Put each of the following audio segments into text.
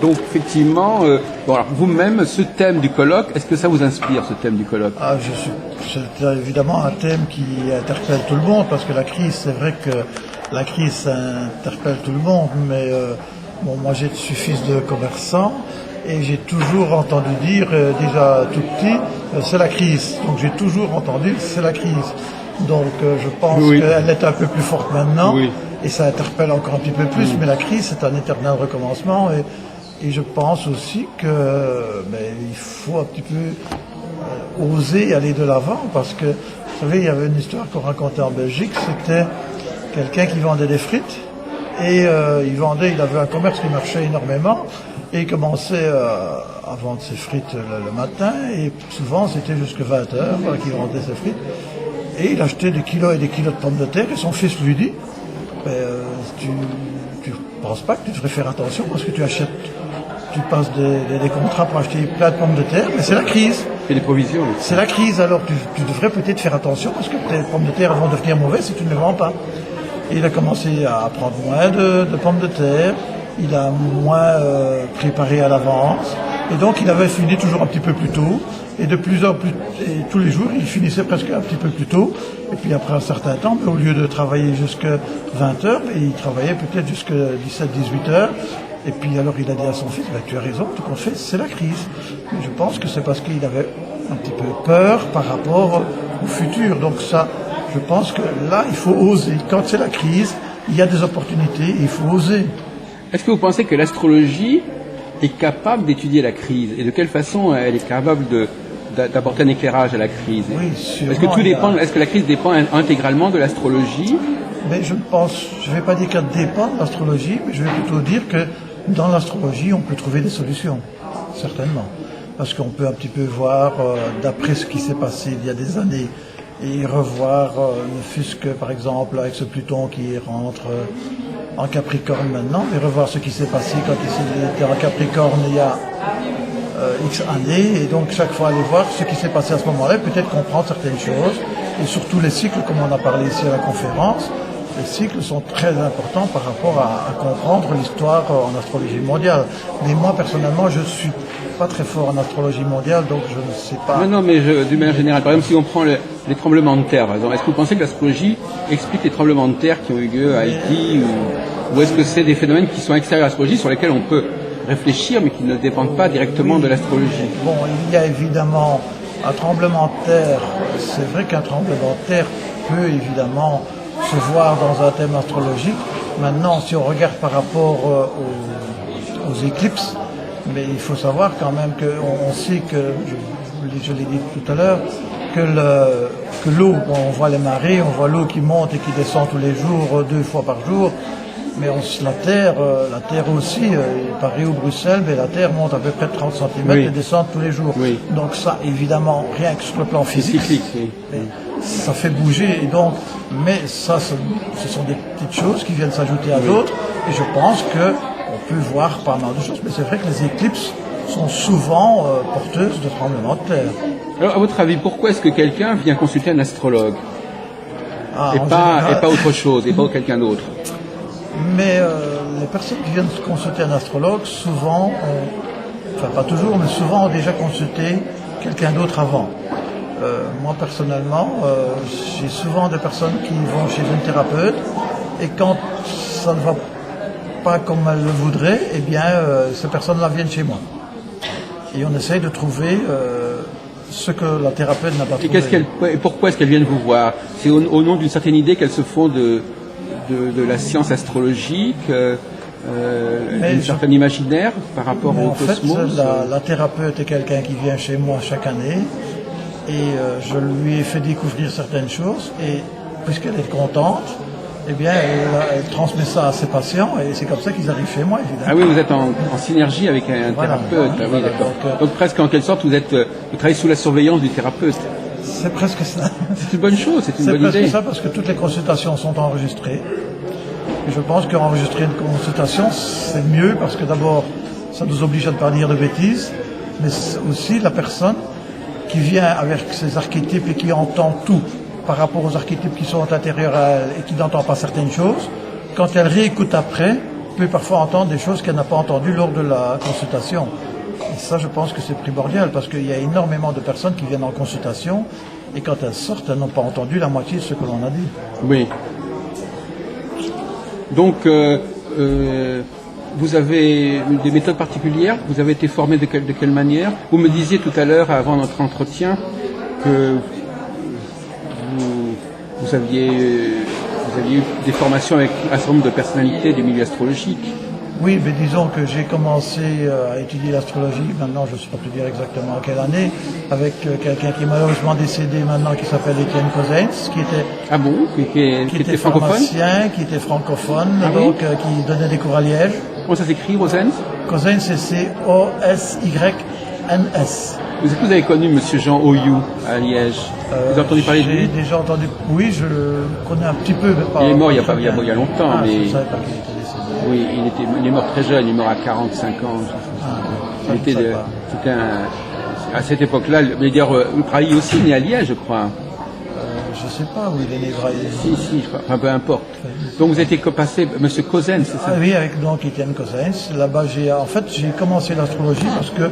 Donc effectivement, bon, alors, vous-même, ce thème du colloque, est-ce que ça vous inspire, ce thème du colloque? C'est évidemment un thème qui interpelle tout le monde, parce que la crise, c'est vrai que la crise ça interpelle tout le monde, mais bon, moi je suis fils de commerçant et j'ai toujours entendu dire, déjà tout petit, c'est la crise. Donc j'ai toujours entendu c'est la crise. Donc je pense qu'elle est un peu plus forte maintenant. Oui. Et ça interpelle encore un petit peu plus, mais la crise, c'est un éternel recommencement. Et je pense aussi que il faut un petit peu oser aller de l'avant, parce que, vous savez, il y avait une histoire qu'on racontait en Belgique, c'était quelqu'un qui vendait des frites, et il avait un commerce qui marchait énormément, et il commençait à vendre ses frites le matin, et souvent c'était jusqu'à 20h qu'il vendait ses frites, et il achetait des kilos et des kilos de pommes de terre, et son fils lui dit, tu penses pas que tu devrais faire attention parce que tu passes des contrats pour acheter plein de pommes de terre, mais c'est la crise. Et des provisions. C'est la crise, alors tu devrais peut-être faire attention parce que tes pommes de terre vont devenir mauvaises si tu ne les vends pas. Et il a commencé à prendre moins de pommes de terre, il a moins préparé à l'avance, et donc il avait fini toujours un petit peu plus tôt. Et de plus en plus, et tous les jours, il finissait presque un petit peu plus tôt. Et puis après un certain temps, au lieu de travailler jusqu'à 20h, il travaillait peut-être jusqu'à 17-18h. Et puis alors il a dit à son fils, tu as raison, tout compte fait, c'est la crise. Mais je pense que c'est parce qu'il avait un petit peu peur par rapport au futur. Donc ça, je pense que là, il faut oser. Quand c'est la crise, il y a des opportunités et il faut oser. Est-ce que vous pensez que l'astrologie est capable d'étudier la crise? Et de quelle façon elle est capable d'apporter un éclairage à la crise? Oui, sûrement. Est-ce que la crise dépend intégralement de l'astrologie? Mais je ne vais pas dire qu'elle dépend de l'astrologie, mais je vais plutôt dire que dans l'astrologie, on peut trouver des solutions, certainement. Parce qu'on peut un petit peu voir, d'après ce qui s'est passé il y a des années, et revoir, ne fût-ce que par exemple avec ce Pluton qui rentre en Capricorne maintenant, et revoir ce qui s'est passé quand il était en Capricorne il y a X années, et donc chaque fois aller voir ce qui s'est passé à ce moment-là, peut-être comprendre certaines choses, et surtout les cycles, comme on a parlé ici à la conférence. Les cycles sont très importants par rapport à comprendre l'histoire en astrologie mondiale. Mais moi, personnellement, je ne suis pas très fort en astrologie mondiale, donc je ne sais pas. Non, mais d'une manière générale, par exemple, si on prend les tremblements de terre, par exemple, est-ce que vous pensez que l'astrologie explique les tremblements de terre qui ont eu lieu à Haïti, ou est-ce que c'est des phénomènes qui sont extérieurs à l'astrologie, sur lesquels on peut réfléchir, mais qui ne dépendent pas directement de l'astrologie? Bon, il y a évidemment un tremblement de terre. C'est vrai qu'un tremblement de terre peut évidemment se voir dans un thème astrologique. Maintenant, si on regarde par rapport aux éclipses, mais il faut savoir quand même qu'on sait que, je l'ai dit tout à l'heure, que l'eau, on voit les marées, on voit l'eau qui monte et qui descend tous les jours, 2 fois par jour, mais la Terre aussi, Paris ou Bruxelles, mais la Terre monte à peu près de 30 cm et descend tous les jours. Oui. Donc ça, évidemment, rien que sur le plan physique, ça fait bouger, et donc, mais ça, ce sont des petites choses qui viennent s'ajouter à d'autres, et je pense qu'on peut voir pas mal de choses, mais c'est vrai que les éclipses sont souvent porteuses de tremblements de terre. Alors, à votre avis, pourquoi est-ce que quelqu'un vient consulter un astrologue et pas autre chose, et pas quelqu'un d'autre? Mais les personnes qui viennent consulter un astrologue, souvent, enfin pas toujours, mais souvent ont déjà consulté quelqu'un d'autre avant. Moi personnellement, j'ai souvent des personnes qui vont chez une thérapeute, et quand ça ne va pas comme elles le voudraient, eh bien ces personnes-là viennent chez moi. Et on essaye de trouver ce que la thérapeute n'a pas trouvé. Et pourquoi est-ce qu'elles viennent vous voir? C'est au nom d'une certaine idée qu'elles se font de la science astrologique, d'un certain imaginaire par rapport au cosmos? En fait, la thérapeute est quelqu'un qui vient chez moi chaque année, et je lui ai fait découvrir certaines choses, et puisqu'elle est contente, eh bien, elle transmet ça à ses patients, et c'est comme ça qu'ils arrivent chez moi, évidemment. Ah oui, vous êtes en synergie avec un thérapeute. Ah oui, d'accord. Donc presque en quelque sorte, vous travaillez sous la surveillance du thérapeute. C'est presque ça. C'est une bonne chose, c'est une bonne idée. C'est presque ça, parce que toutes les consultations sont enregistrées. Et je pense qu'enregistrer une consultation, c'est mieux, parce que d'abord, ça nous oblige à ne pas dire de bêtises, mais aussi la personne qui vient avec ses archétypes et qui entend tout par rapport aux archétypes qui sont intérieurs à elle et qui n'entend pas certaines choses, quand elle réécoute après, peut parfois entendre des choses qu'elle n'a pas entendues lors de la consultation. Et ça, je pense que c'est primordial, parce qu'il y a énormément de personnes qui viennent en consultation, et quand elles sortent, elles n'ont pas entendu la moitié de ce que l'on a dit. Oui. Donc, vous avez des méthodes particulières? Vous avez été formé de quelle manière? Vous me disiez tout à l'heure, avant notre entretien, que vous aviez eu des formations avec un certain nombre de personnalités du milieu astrologique. Oui, mais disons que j'ai commencé à étudier l'astrologie, maintenant je ne sais pas plus dire exactement à quelle année, avec quelqu'un qui est malheureusement décédé maintenant, qui s'appelle Étienne Cosensz, qui était, ah bon, qui était francophone, pharmacien, qui était francophone, ah donc oui, qui donnait des cours à Liège. Comment ça s'écrit, Cosensz? Cosensz, c'est C-O-S-Y-N-S. Vous avez connu M. Jean Oyou à Liège? Vous avez entendu parler de lui? J'ai déjà entendu, oui, je le connais un petit peu. Mais pas, il est mort il y a longtemps, mais... mais... Je savais pas qu'il était décédé. Oui, il est mort très jeune, il est mort à 45 ans. C'était à cette époque-là, vous travaillez aussi né à Liège, je crois. Je sais pas où il est né. Si, enfin, peu importe. Donc vous étiez passé, M. Cosensz, c'est ça? Ah oui, avec donc Étienne Cosensz. Là-bas, j'ai commencé l'astrologie parce que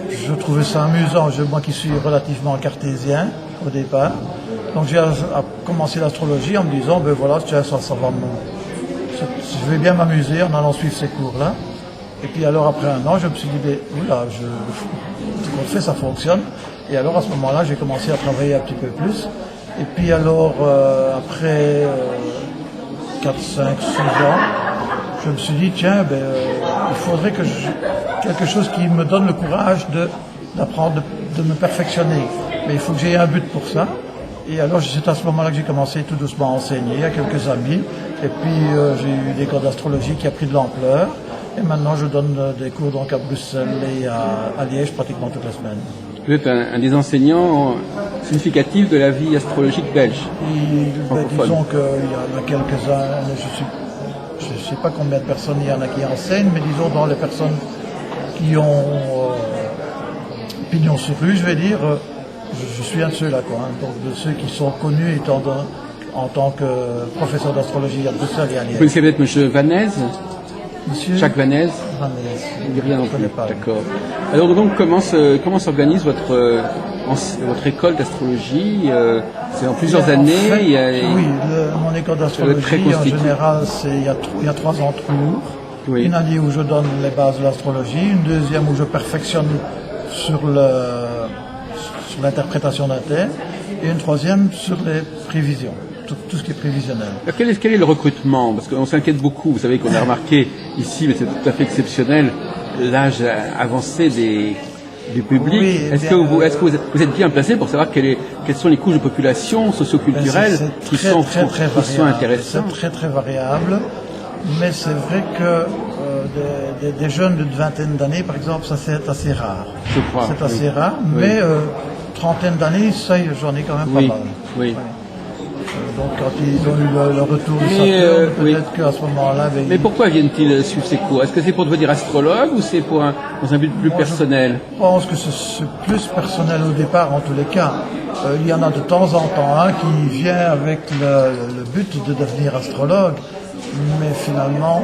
je trouvais ça amusant. Moi qui suis relativement cartésien au départ. Donc j'ai commencé l'astrologie en me disant, ben voilà, tiens, ça va je vais bien m'amuser en allant suivre ces cours-là. Et puis alors après un an, je me suis dit, ben, oula, ce qu'on fait, ça fonctionne. Et alors à ce moment-là, j'ai commencé à travailler un petit peu plus. Et puis alors, après 4, 5, 6 ans, je me suis dit, tiens, il faudrait que quelque chose qui me donne le courage d'apprendre, de me perfectionner. Mais il faut que j'aie un but pour ça. Et alors, c'est à ce moment-là que j'ai commencé tout doucement à enseigner à quelques amis. Et puis, j'ai eu des cours d'astrologie qui a pris de l'ampleur. Et maintenant, je donne des cours donc à Bruxelles et à Liège pratiquement toutes les semaines. Vous êtes un des enseignants significatifs de la vie astrologique belge. Disons qu'il y en a quelques-uns, je ne sais pas combien de personnes il y en a qui enseignent, mais disons dans les personnes qui ont pignon sur rue, je vais dire, je suis un de ceux-là, quoi. Hein, donc de ceux qui sont connus en tant que professeur d'astrologie à Bruxelles et à Liège. Vous connaissez peut-être M. Vanez? Monsieur Jacques Vanez? Il n'y a rien non plus. D'accord. Alors donc comment s'organise votre école d'astrologie? C'est en plusieurs années. Oui, mon école d'astrologie en général, il y a 3 ans de cours. Oui. Une année où je donne les bases de l'astrologie, une deuxième où je perfectionne sur l'interprétation d'un thème, et une troisième sur les prévisions. Tout ce qui est prévisionnel. Quel est le recrutement? Parce qu'on s'inquiète beaucoup. Vous savez qu'on a remarqué ici, mais c'est tout à fait exceptionnel, l'âge avancé du public. Oui, est-ce que vous êtes bien placé pour savoir quelles sont les couches de population socioculturelles qui sont intéressantes? C'est très très variable, mais c'est vrai que des jeunes d'une vingtaine d'années, par exemple, ça c'est assez rare. Je crois. C'est assez rare, mais trentaine d'années, ça j'en ai quand même pas mal. Oui. Donc quand ils ont eu le retour du Saturne, peut-être qu'à ce moment-là... Mais pourquoi viennent-ils suivre ces cours? Est-ce que c'est pour devenir astrologue ou c'est dans un but plus personnel? Je pense que c'est plus personnel au départ en tous les cas. Il y en a de temps en temps un qui vient avec le but de devenir astrologue, mais finalement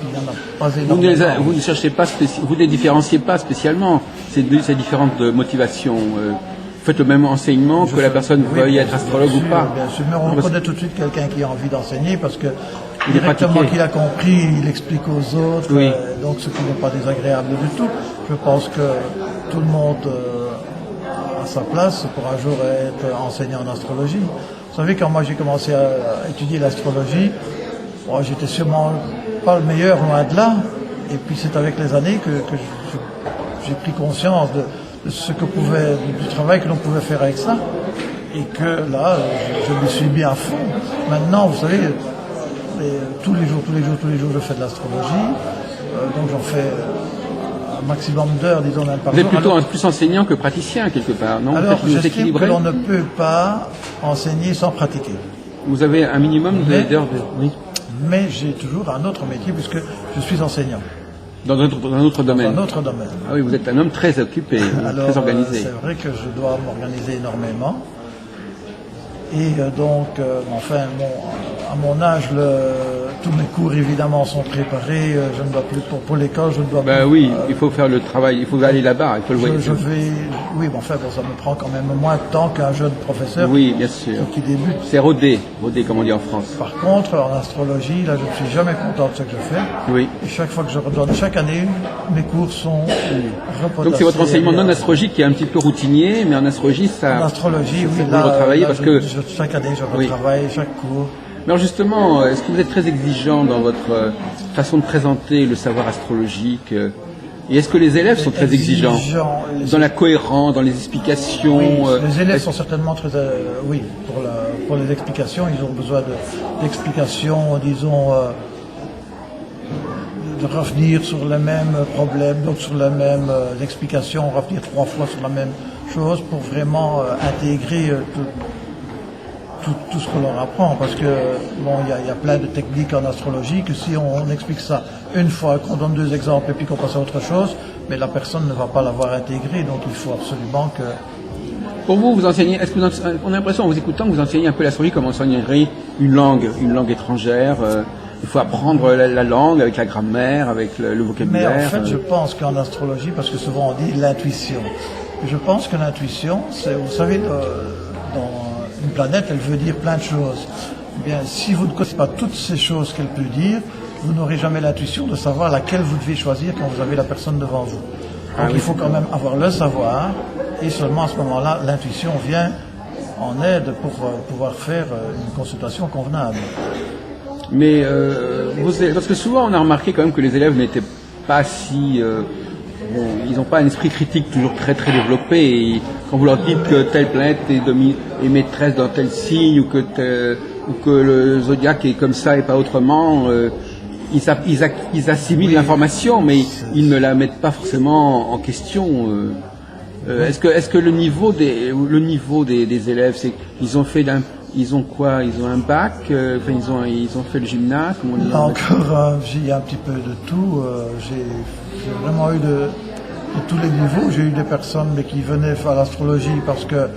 il n'y en a pas énormément. Vous ne cherchez pas, vous ne les différenciez pas spécialement, ces différentes motivations. Faites le même enseignement que la personne veuille être astrologue ou pas. Bien sûr, mais on reconnaît tout de suite quelqu'un qui a envie d'enseigner parce que directement qu'il a compris, il explique aux autres, donc ce qui n'est pas désagréable du tout. Je pense que tout le monde a sa place pour un jour être enseignant en astrologie. Vous savez, quand moi j'ai commencé à étudier l'astrologie, j'étais sûrement pas le meilleur, loin de là, et puis c'est avec les années que j'ai pris conscience de du travail que l'on pouvait faire avec ça, et que là, je me suis mis à fond. Maintenant, vous savez, tous les jours, je fais de l'astrologie, donc j'en fais un maximum d'heures, disons, même par jour. Vous êtes plutôt plus enseignant que praticien, quelque part, non? Alors, j'estime que l'on ne peut pas enseigner sans pratiquer. Vous avez un minimum d'heures de... Oui. Mais j'ai toujours un autre métier, puisque je suis enseignant. Dans un autre domaine. Dans un autre domaine. Ah oui, vous êtes un homme très occupé, très organisé. C'est vrai que je dois m'organiser énormément. Et donc, à mon âge, tous mes cours évidemment sont préparés. Je ne dois plus pour l'école, je ne dois plus. Oui, il faut faire le travail, il faut aller là-bas, il faut le voir. Oui, bon, enfin, ça me prend quand même moins de temps qu'un jeune professeur. Oui, bien sûr. Qui débute. C'est rodé, comme on dit en France. Par contre, en astrologie, là, je ne suis jamais content de ce que je fais. Oui. Et chaque fois que je redonne, chaque année, mes cours sont repotassés. Donc c'est votre enseignement non astrologique qui est un petit peu routinier, mais en astrologie, ça. En astrologie, oui, vous le retravaillez parce que chaque année, je retravaille chaque cours. Mais alors justement, est-ce que vous êtes très exigeant dans votre façon de présenter le savoir astrologique et est-ce que les élèves sont très exigeants dans la cohérence, dans les explications? Oui, les élèves sont certainement très... oui, pour les explications, ils ont besoin d'explications, disons, de revenir sur les mêmes problèmes, donc sur les mêmes explications, revenir 3 fois sur la même chose pour vraiment intégrer tout ce que l'on apprend, parce que bon, il y a plein de techniques en astrologie que si on explique ça une fois, qu'on donne 2 exemples et puis qu'on passe à autre chose, mais la personne ne va pas l'avoir intégré, donc il faut absolument que... Pour vous, vous enseignez, est-ce que on a l'impression en vous écoutant que vous enseignez un peu l'astrologie comme on enseignerait une langue étrangère, il faut apprendre la langue avec la grammaire, avec le vocabulaire. Mais en fait, je pense qu'en astrologie, parce que souvent on dit l'intuition, je pense que l'intuition, c'est, vous savez, dans une planète, elle veut dire plein de choses. Eh bien, si vous ne connaissez pas toutes ces choses qu'elle peut dire, vous n'aurez jamais l'intuition de savoir laquelle vous devez choisir quand vous avez la personne devant vous. Donc il faut quand même avoir le savoir, et seulement à ce moment-là, l'intuition vient en aide pour pouvoir faire une consultation convenable. Mais parce que souvent on a remarqué quand même que les élèves n'étaient pas si... ils n'ont pas un esprit critique toujours très très développé. Et quand vous leur dites que telle planète est maîtresse dans tel signe ou que le zodiaque est comme ça et pas autrement, ils assimilent l'information, mais ils ne la mettent pas forcément en question. Est-ce que le niveau des élèves, c'est ils ont fait ils ont quoi? Ils ont un bac, ils ont fait le gymnase, comment dire? Encore, j'ai un petit peu de tout. J'ai vraiment eu de tous les niveaux. J'ai eu des personnes qui venaient faire l'astrologie parce que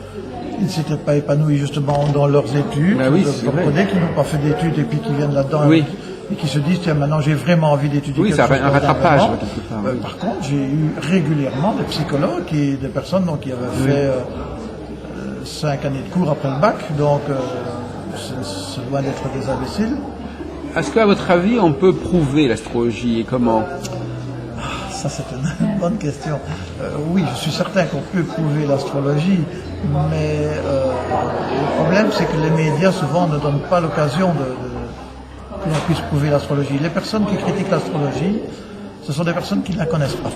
ils ne s'étaient pas épanouis justement dans leurs études. Oui, vous comprenez, qui n'ont pas fait d'études et puis qui viennent là-dedans et qui se disent tiens, maintenant j'ai vraiment envie d'étudier. Oui, c'est un rattrapage. Par contre, j'ai eu régulièrement des psychologues et des personnes qui avaient fait 5 années de cours après le bac, donc c'est loin d'être des imbéciles. Est-ce qu'à votre avis, on peut prouver l'astrologie et comment? Ça, c'est une bonne question. Oui, je suis certain qu'on peut prouver l'astrologie, mais le problème, c'est que les médias, souvent, ne donnent pas l'occasion que l'on puisse prouver l'astrologie. Les personnes qui critiquent l'astrologie, ce sont des personnes qui ne la connaissent pas.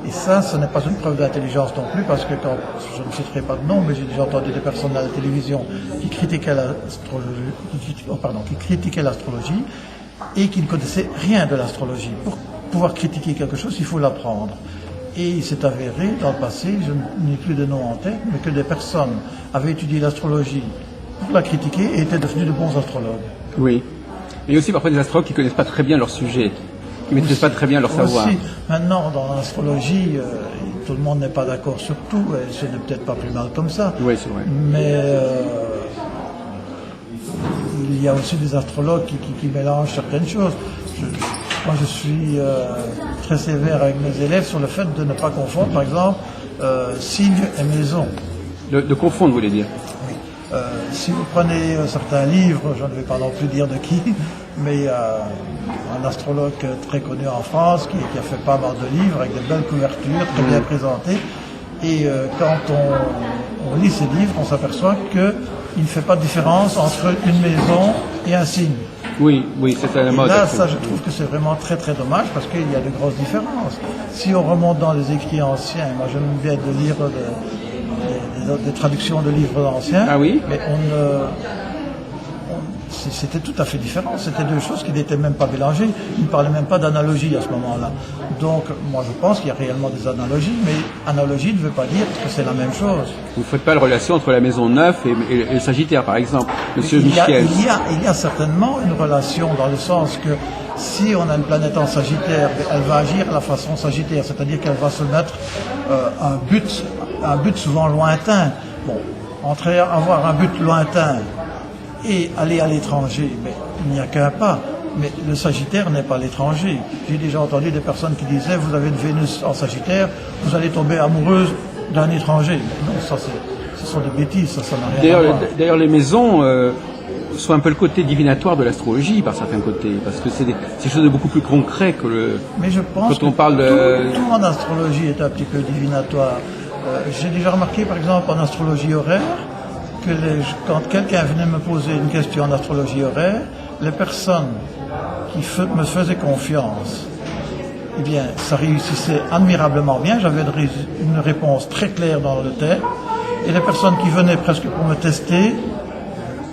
Et ça, ce n'est pas une preuve d'intelligence non plus, parce que quand, je ne citerai pas de nom, mais j'ai déjà entendu des personnes à la télévision qui critiquaient l'astrologie et qui ne connaissaient rien de l'astrologie. Pour pouvoir critiquer quelque chose, il faut l'apprendre. Et il s'est avéré, dans le passé, je n'ai plus de nom en tête, mais que des personnes avaient étudié l'astrologie pour la critiquer et étaient devenus de bons astrologues. Oui. Il y a aussi parfois des astrologues qui ne connaissent pas très bien leur sujet. Ils ne maîtrisent pas très bien leur savoir. Aussi, maintenant, dans l'astrologie, tout le monde n'est pas d'accord sur tout, et ce n'est peut-être pas plus mal comme ça. Oui, c'est vrai. Mais il y a aussi des astrologues qui mélangent certaines choses. Moi, je suis très sévère avec mes élèves sur le fait de ne pas confondre, par exemple, signe et maison. De confondre, vous voulez dire? Oui. Si vous prenez certains livres, je ne vais pas non plus dire de qui, mais un astrologue très connu en France qui a fait pas mal de livres avec de belles couvertures, très bien présentées. Et quand on lit ces livres, on s'aperçoit qu'il ne fait pas de différence entre une maison et un signe. Oui, c'est à la mode. Là, ça, je trouve que c'est vraiment très très dommage parce qu'il y a de grosses différences. Si on remonte dans les écrits anciens, moi j'aime bien de lire des traductions de livres anciens, mais c'était tout à fait différent. C'était deux choses qui n'étaient même pas mélangées. Ils ne parlaient même pas d'analogie à ce moment-là. Donc, moi, je pense qu'il y a réellement des analogies, mais analogie ne veut pas dire que c'est la même chose. Vous ne faites pas la relation entre la maison 9 et le Sagittaire, par exemple, Monsieur Michel. Il y a certainement une relation dans le sens que si on a une planète en Sagittaire, elle va agir à la façon Sagittaire, c'est-à-dire qu'elle va se mettre un but souvent lointain. Bon, avoir un but lointain et aller à l'étranger, mais il n'y a qu'un pas. Mais le Sagittaire n'est pas l'étranger. J'ai déjà entendu des personnes qui disaient, vous avez une Vénus en Sagittaire, vous allez tomber amoureuse d'un étranger. Non, ça ce sont des bêtises, ça n'a rien à voir. D'ailleurs, les maisons sont un peu le côté divinatoire de l'astrologie par certains côtés, parce que c'est quelque chose de beaucoup plus concret que le. Mais je pense quand on parle de tout en astrologie est un petit peu divinatoire. J'ai déjà remarqué, par exemple, en astrologie horaire, que quand quelqu'un venait me poser une question en astrologie horaire, les personnes qui me faisaient confiance, eh bien, ça réussissait admirablement bien. J'avais une réponse très claire dans le thème. Et les personnes qui venaient presque pour me tester,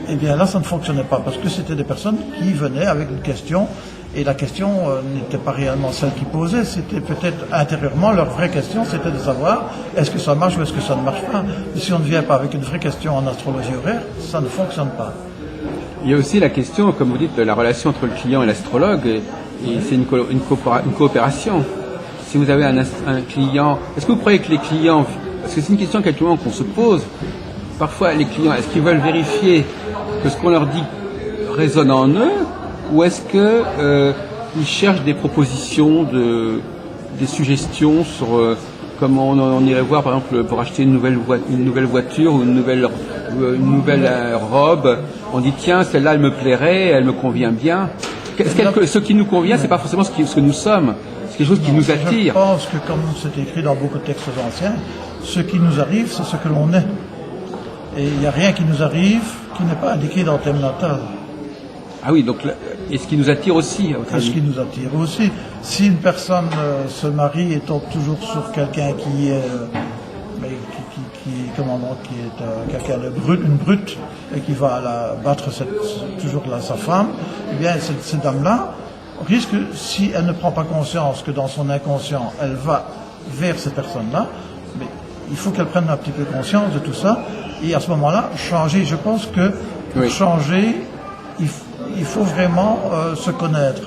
eh bien là, ça ne fonctionnait pas, parce que c'était des personnes qui venaient avec une question, et la question n'était pas réellement celle qu'ils posaient, c'était peut-être intérieurement, leur vraie question, c'était de savoir est-ce que ça marche ou est-ce que ça ne marche pas. Et si on ne vient pas avec une vraie question en astrologie horaire, ça ne fonctionne pas. Il y a aussi la question, comme vous dites, de la relation entre le client et l'astrologue, et c'est une coopération. Si vous avez un client, est-ce que vous croyez que les clients, parce que c'est une question qu'actuellement qu'on se pose, parfois les clients, est-ce qu'ils veulent vérifier que ce qu'on leur dit résonne en eux, ou est-ce qu'ils cherchent des propositions, des suggestions sur comment on irait voir, par exemple, pour acheter une nouvelle voiture ou une nouvelle robe, on dit tiens, celle-là elle me plairait, elle me convient bien. Ce qui nous convient, c'est pas forcément ce que nous sommes, c'est quelque chose qui nous attire. Je pense que, comme c'est écrit dans beaucoup de textes anciens, ce qui nous arrive, c'est ce que l'on est. Et il n'y a rien qui nous arrive qui n'est pas indiqué dans le thème natal. Ah oui, donc, et ce qui nous attire aussi, à votre avis. Ce qui nous attire aussi. Si une personne se marie et tombe toujours sur quelqu'un qui est quelqu'un de brut, une brute, et qui va battre toujours sa femme, eh bien, cette dame-là risque, si elle ne prend pas conscience que dans son inconscient, elle va vers ces personnes-là, mais il faut qu'elle prenne un petit peu conscience de tout ça, et à ce moment-là, changer. Je pense que pour changer, il faut vraiment se connaître.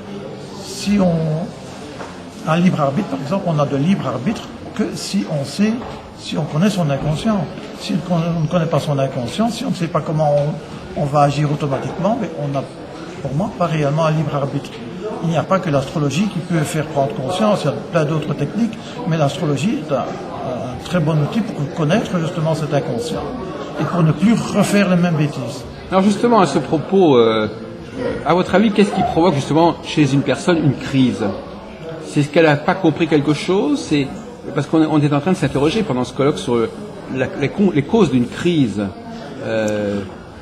Si un libre arbitre, par exemple, on a de libre arbitre que si on connaît son inconscient. Si on ne connaît pas son inconscient, si on ne sait pas comment on va agir automatiquement, mais on n'a, pour moi, pas réellement un libre arbitre. Il n'y a pas que l'astrologie qui peut faire prendre conscience, il y a plein d'autres techniques, mais l'astrologie est un très bon outil pour connaître justement cet inconscient et pour ne plus refaire les mêmes bêtises. Alors justement, à ce propos, à votre avis, qu'est-ce qui provoque justement chez une personne une crise? C'est ce qu'elle n'a pas compris quelque chose? C'est parce qu'on est en train de s'interroger pendant ce colloque sur les causes d'une crise.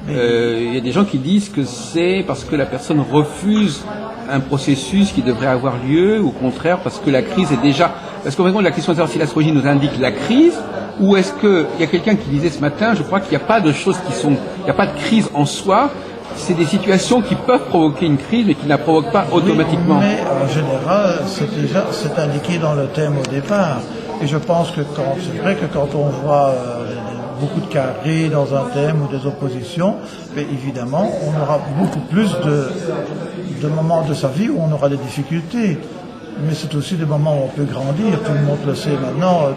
Il y a des gens qui disent que c'est parce que la personne refuse un processus qui devrait avoir lieu, ou au contraire parce que la crise est déjà... Parce qu'en fait, la question de savoir si l'astrologie nous indique la crise, ou est-ce qu'il y a quelqu'un qui disait ce matin, je crois qu'il n'y a pas de choses il n'y a pas de crise en soi, c'est des situations qui peuvent provoquer une crise, mais qui ne la provoquent pas automatiquement. Mais en général, c'est indiqué dans le thème au départ. Et je pense que c'est vrai que quand on voit beaucoup de carrés dans un thème ou des oppositions, mais évidemment, on aura beaucoup plus de moments de sa vie où on aura des difficultés. Mais c'est aussi des moments où on peut grandir. Tout le monde le sait maintenant.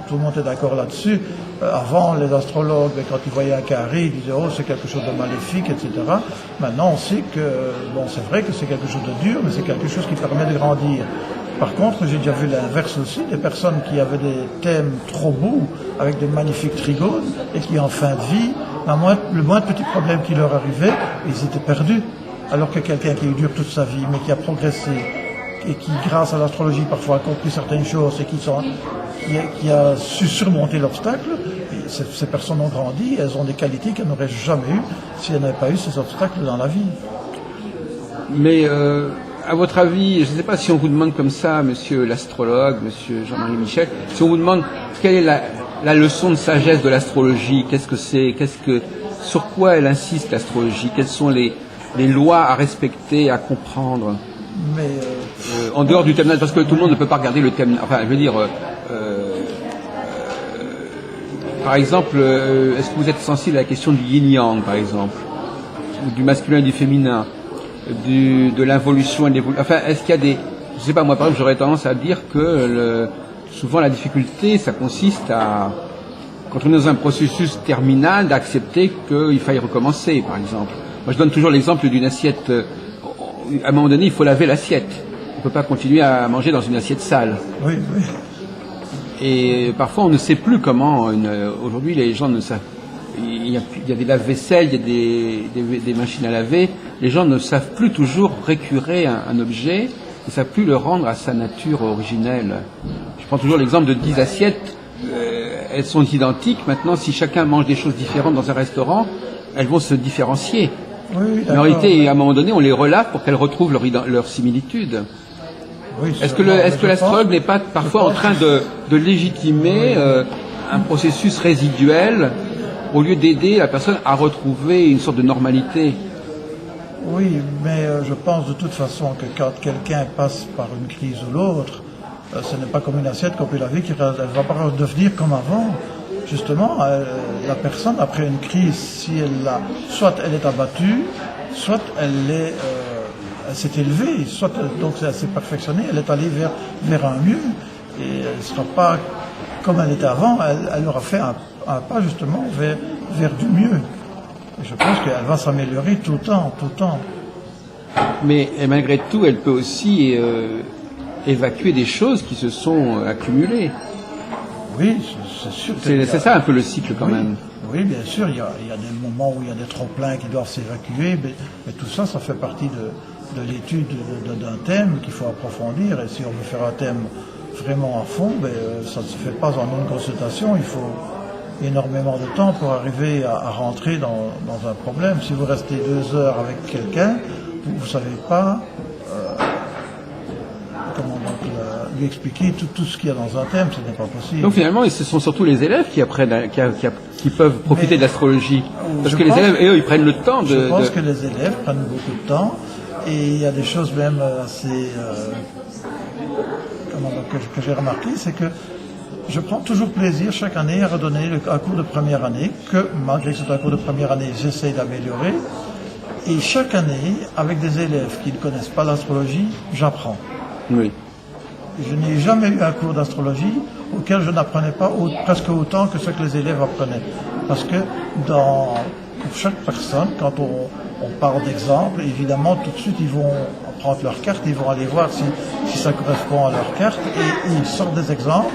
Tout le monde est d'accord là-dessus. Avant, les astrologues, quand ils voyaient un carré, ils disaient « Oh, c'est quelque chose de maléfique, etc. » Maintenant, on sait que, bon, c'est vrai que c'est quelque chose de dur, mais c'est quelque chose qui permet de grandir. Par contre, j'ai déjà vu l'inverse aussi, des personnes qui avaient des thèmes trop beaux, avec des magnifiques trigones, et qui, en fin de vie, le moindre petit problème qui leur arrivait, ils étaient perdus. Alors que quelqu'un qui dure toute sa vie, mais qui a progressé, et qui, grâce à l'astrologie, parfois a compris certaines choses, et qui a su surmonter l'obstacle, ces personnes ont grandi, elles ont des qualités qu'elles n'auraient jamais eues si elles n'avaient pas eu ces obstacles dans la vie. Mais à votre avis, je ne sais pas si on vous demande comme ça, monsieur l'astrologue, monsieur Jean-Marie Michel, si on vous demande quelle est la leçon de sagesse de l'astrologie, qu'est-ce que c'est, sur quoi elle insiste l'astrologie, quelles sont les lois à respecter, à comprendre? Mais en dehors du thème, parce que tout le monde ne peut pas regarder le thème. Enfin, je veux dire, par exemple, est-ce que vous êtes sensible à la question du yin-yang, par exemple, ou du masculin et du féminin, de l'involution et de l'évolution. Enfin, est-ce qu'il y a des... Je sais pas, moi, par exemple, j'aurais tendance à dire que souvent la difficulté, ça consiste à, quand on est dans un processus terminal, d'accepter qu'il faille recommencer, par exemple. Moi, je donne toujours l'exemple d'une assiette... à un moment donné, il faut laver l'assiette. On ne peut pas continuer à manger dans une assiette sale. Oui, oui. Et parfois, on ne sait plus comment. Aujourd'hui, les gens ne savent. Il y a des lave-vaisselle, il y a des machines à laver. Les gens ne savent plus toujours récurer un objet. Ils ne savent plus le rendre à sa nature originelle. Je prends toujours l'exemple de 10 assiettes. Elles sont identiques. Maintenant, si chacun mange des choses différentes dans un restaurant, elles vont se différencier. Oui, mais en réalité, à un moment donné, on les relave pour qu'elles retrouvent leur similitude. Oui, est-ce que l'astrologue n'est pas parfois en train de légitimer un processus résiduel au lieu d'aider la personne à retrouver une sorte de normalité? Oui, mais je pense de toute façon que quand quelqu'un passe par une crise ou l'autre, ce n'est pas comme une assiette qu'on peut laver, elle ne va pas redevenir comme avant. Justement, la personne, après une crise, si soit elle est abattue, soit elle s'est élevée, soit donc elle s'est perfectionnée, elle est allée vers un mieux, et elle ne sera pas comme elle était avant, elle aura fait un pas justement vers du mieux. Et je pense qu'elle va s'améliorer tout le temps. Mais malgré tout, elle peut aussi évacuer des choses qui se sont accumulées. Oui, c'est sûr. C'est ça un peu le cycle quand même. Oui, bien sûr, il y a des moments où il y a des trop-pleins qui doivent s'évacuer, mais tout ça, ça fait partie de l'étude d'un thème qu'il faut approfondir. Et si on veut faire un thème vraiment à fond, ça ne se fait pas en une consultation, il faut énormément de temps pour arriver à rentrer dans un problème. Si vous restez 2 heures avec quelqu'un, vous ne savez pas comment lui expliquer tout ce qu'il y a dans un thème, ce n'est pas possible. Donc finalement, ce sont surtout les élèves qui peuvent profiter de l'astrologie. Parce que les élèves, eux, ils prennent le temps de... Je pense que les élèves prennent beaucoup de temps, et il y a des choses même assez... que j'ai remarqué, c'est que je prends toujours plaisir chaque année à redonner un cours de première année, que malgré que c'est un cours de première année, j'essaye d'améliorer. Et chaque année, avec des élèves qui ne connaissent pas l'astrologie, j'apprends. Oui. Je n'ai jamais eu un cours d'astrologie auquel je n'apprenais pas presque autant que ce que les élèves apprenaient. Parce que pour chaque personne, quand on parle d'exemple, évidemment, tout de suite, ils vont prendre leur carte, ils vont aller voir si ça correspond à leur carte, et ils sortent des exemples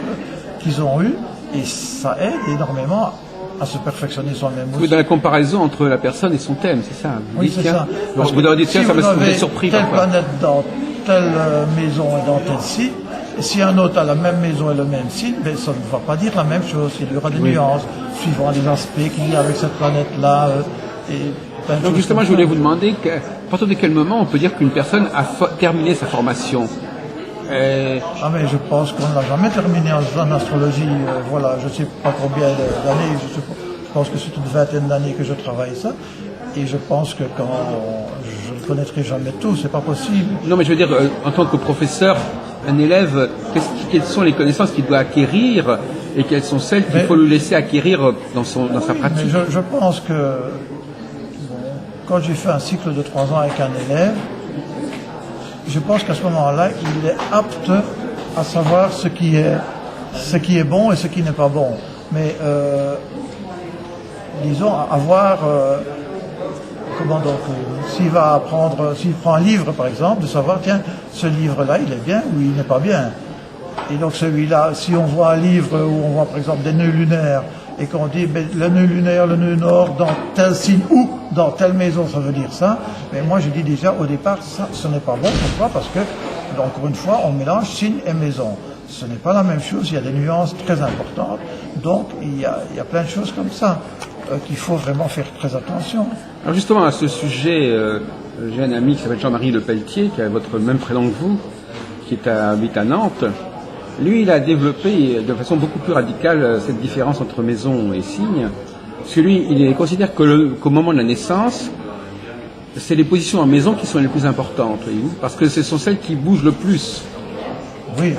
qu'ils ont eus, et ça aide énormément à se perfectionner soi-même aussi. Oui, dans la comparaison entre la personne et son thème, c'est ça. Oui, c'est ça. Vous leur dites, tiens, ça me fait surpris. Telle planète dans telle maison et dans tel signe, et si un autre a la même maison et le même signe, ça ne va pas dire la même chose. Il y aura des nuances suivant les aspects qu'il y a avec cette planète-là. Donc justement, je voulais vous demander, à partir de quel moment on peut dire qu'une personne a terminé sa formation? Mais je pense qu'on n'a jamais terminé en astrologie. Voilà, je ne sais pas combien d'années, je pense que c'est une vingtaine d'années que je travaille ça. Et je pense que je ne connaîtrai jamais tout, c'est pas possible. Non, mais je veux dire, en tant que professeur, un élève, quelles sont les connaissances qu'il doit acquérir et quelles sont celles qu'il faut lui laisser acquérir dans sa pratique? Mais je pense que quand j'ai fait un cycle de 3 ans avec un élève, je pense qu'à ce moment-là, il est apte à savoir ce qui est bon et ce qui n'est pas bon. Mais disons, avoir s'il prend un livre par exemple, de savoir, tiens, ce livre-là, il est bien ou il n'est pas bien. Et donc celui-là, si on voit un livre où on voit par exemple des nœuds lunaires, et qu'on dit le nœud lunaire, le nœud nord, dans tel signe ou dans telle maison, ça veut dire ça. Mais moi je dis déjà au départ, ça, ce n'est pas bon. Pourquoi? Parce que, encore une fois, on mélange signe et maison. Ce n'est pas la même chose, il y a des nuances très importantes. Donc il y a plein de choses comme ça qu'il faut vraiment faire très attention. Alors justement, à ce sujet, j'ai un ami qui s'appelle Jean-Marie Le Pelletier, qui a votre même prénom que vous, qui habite à Nantes. Lui, il a développé de façon beaucoup plus radicale cette différence entre maison et signe. Parce que lui, il considère qu'au moment de la naissance, c'est les positions en maison qui sont les plus importantes, voyez-vous, parce que ce sont celles qui bougent le plus. Oui,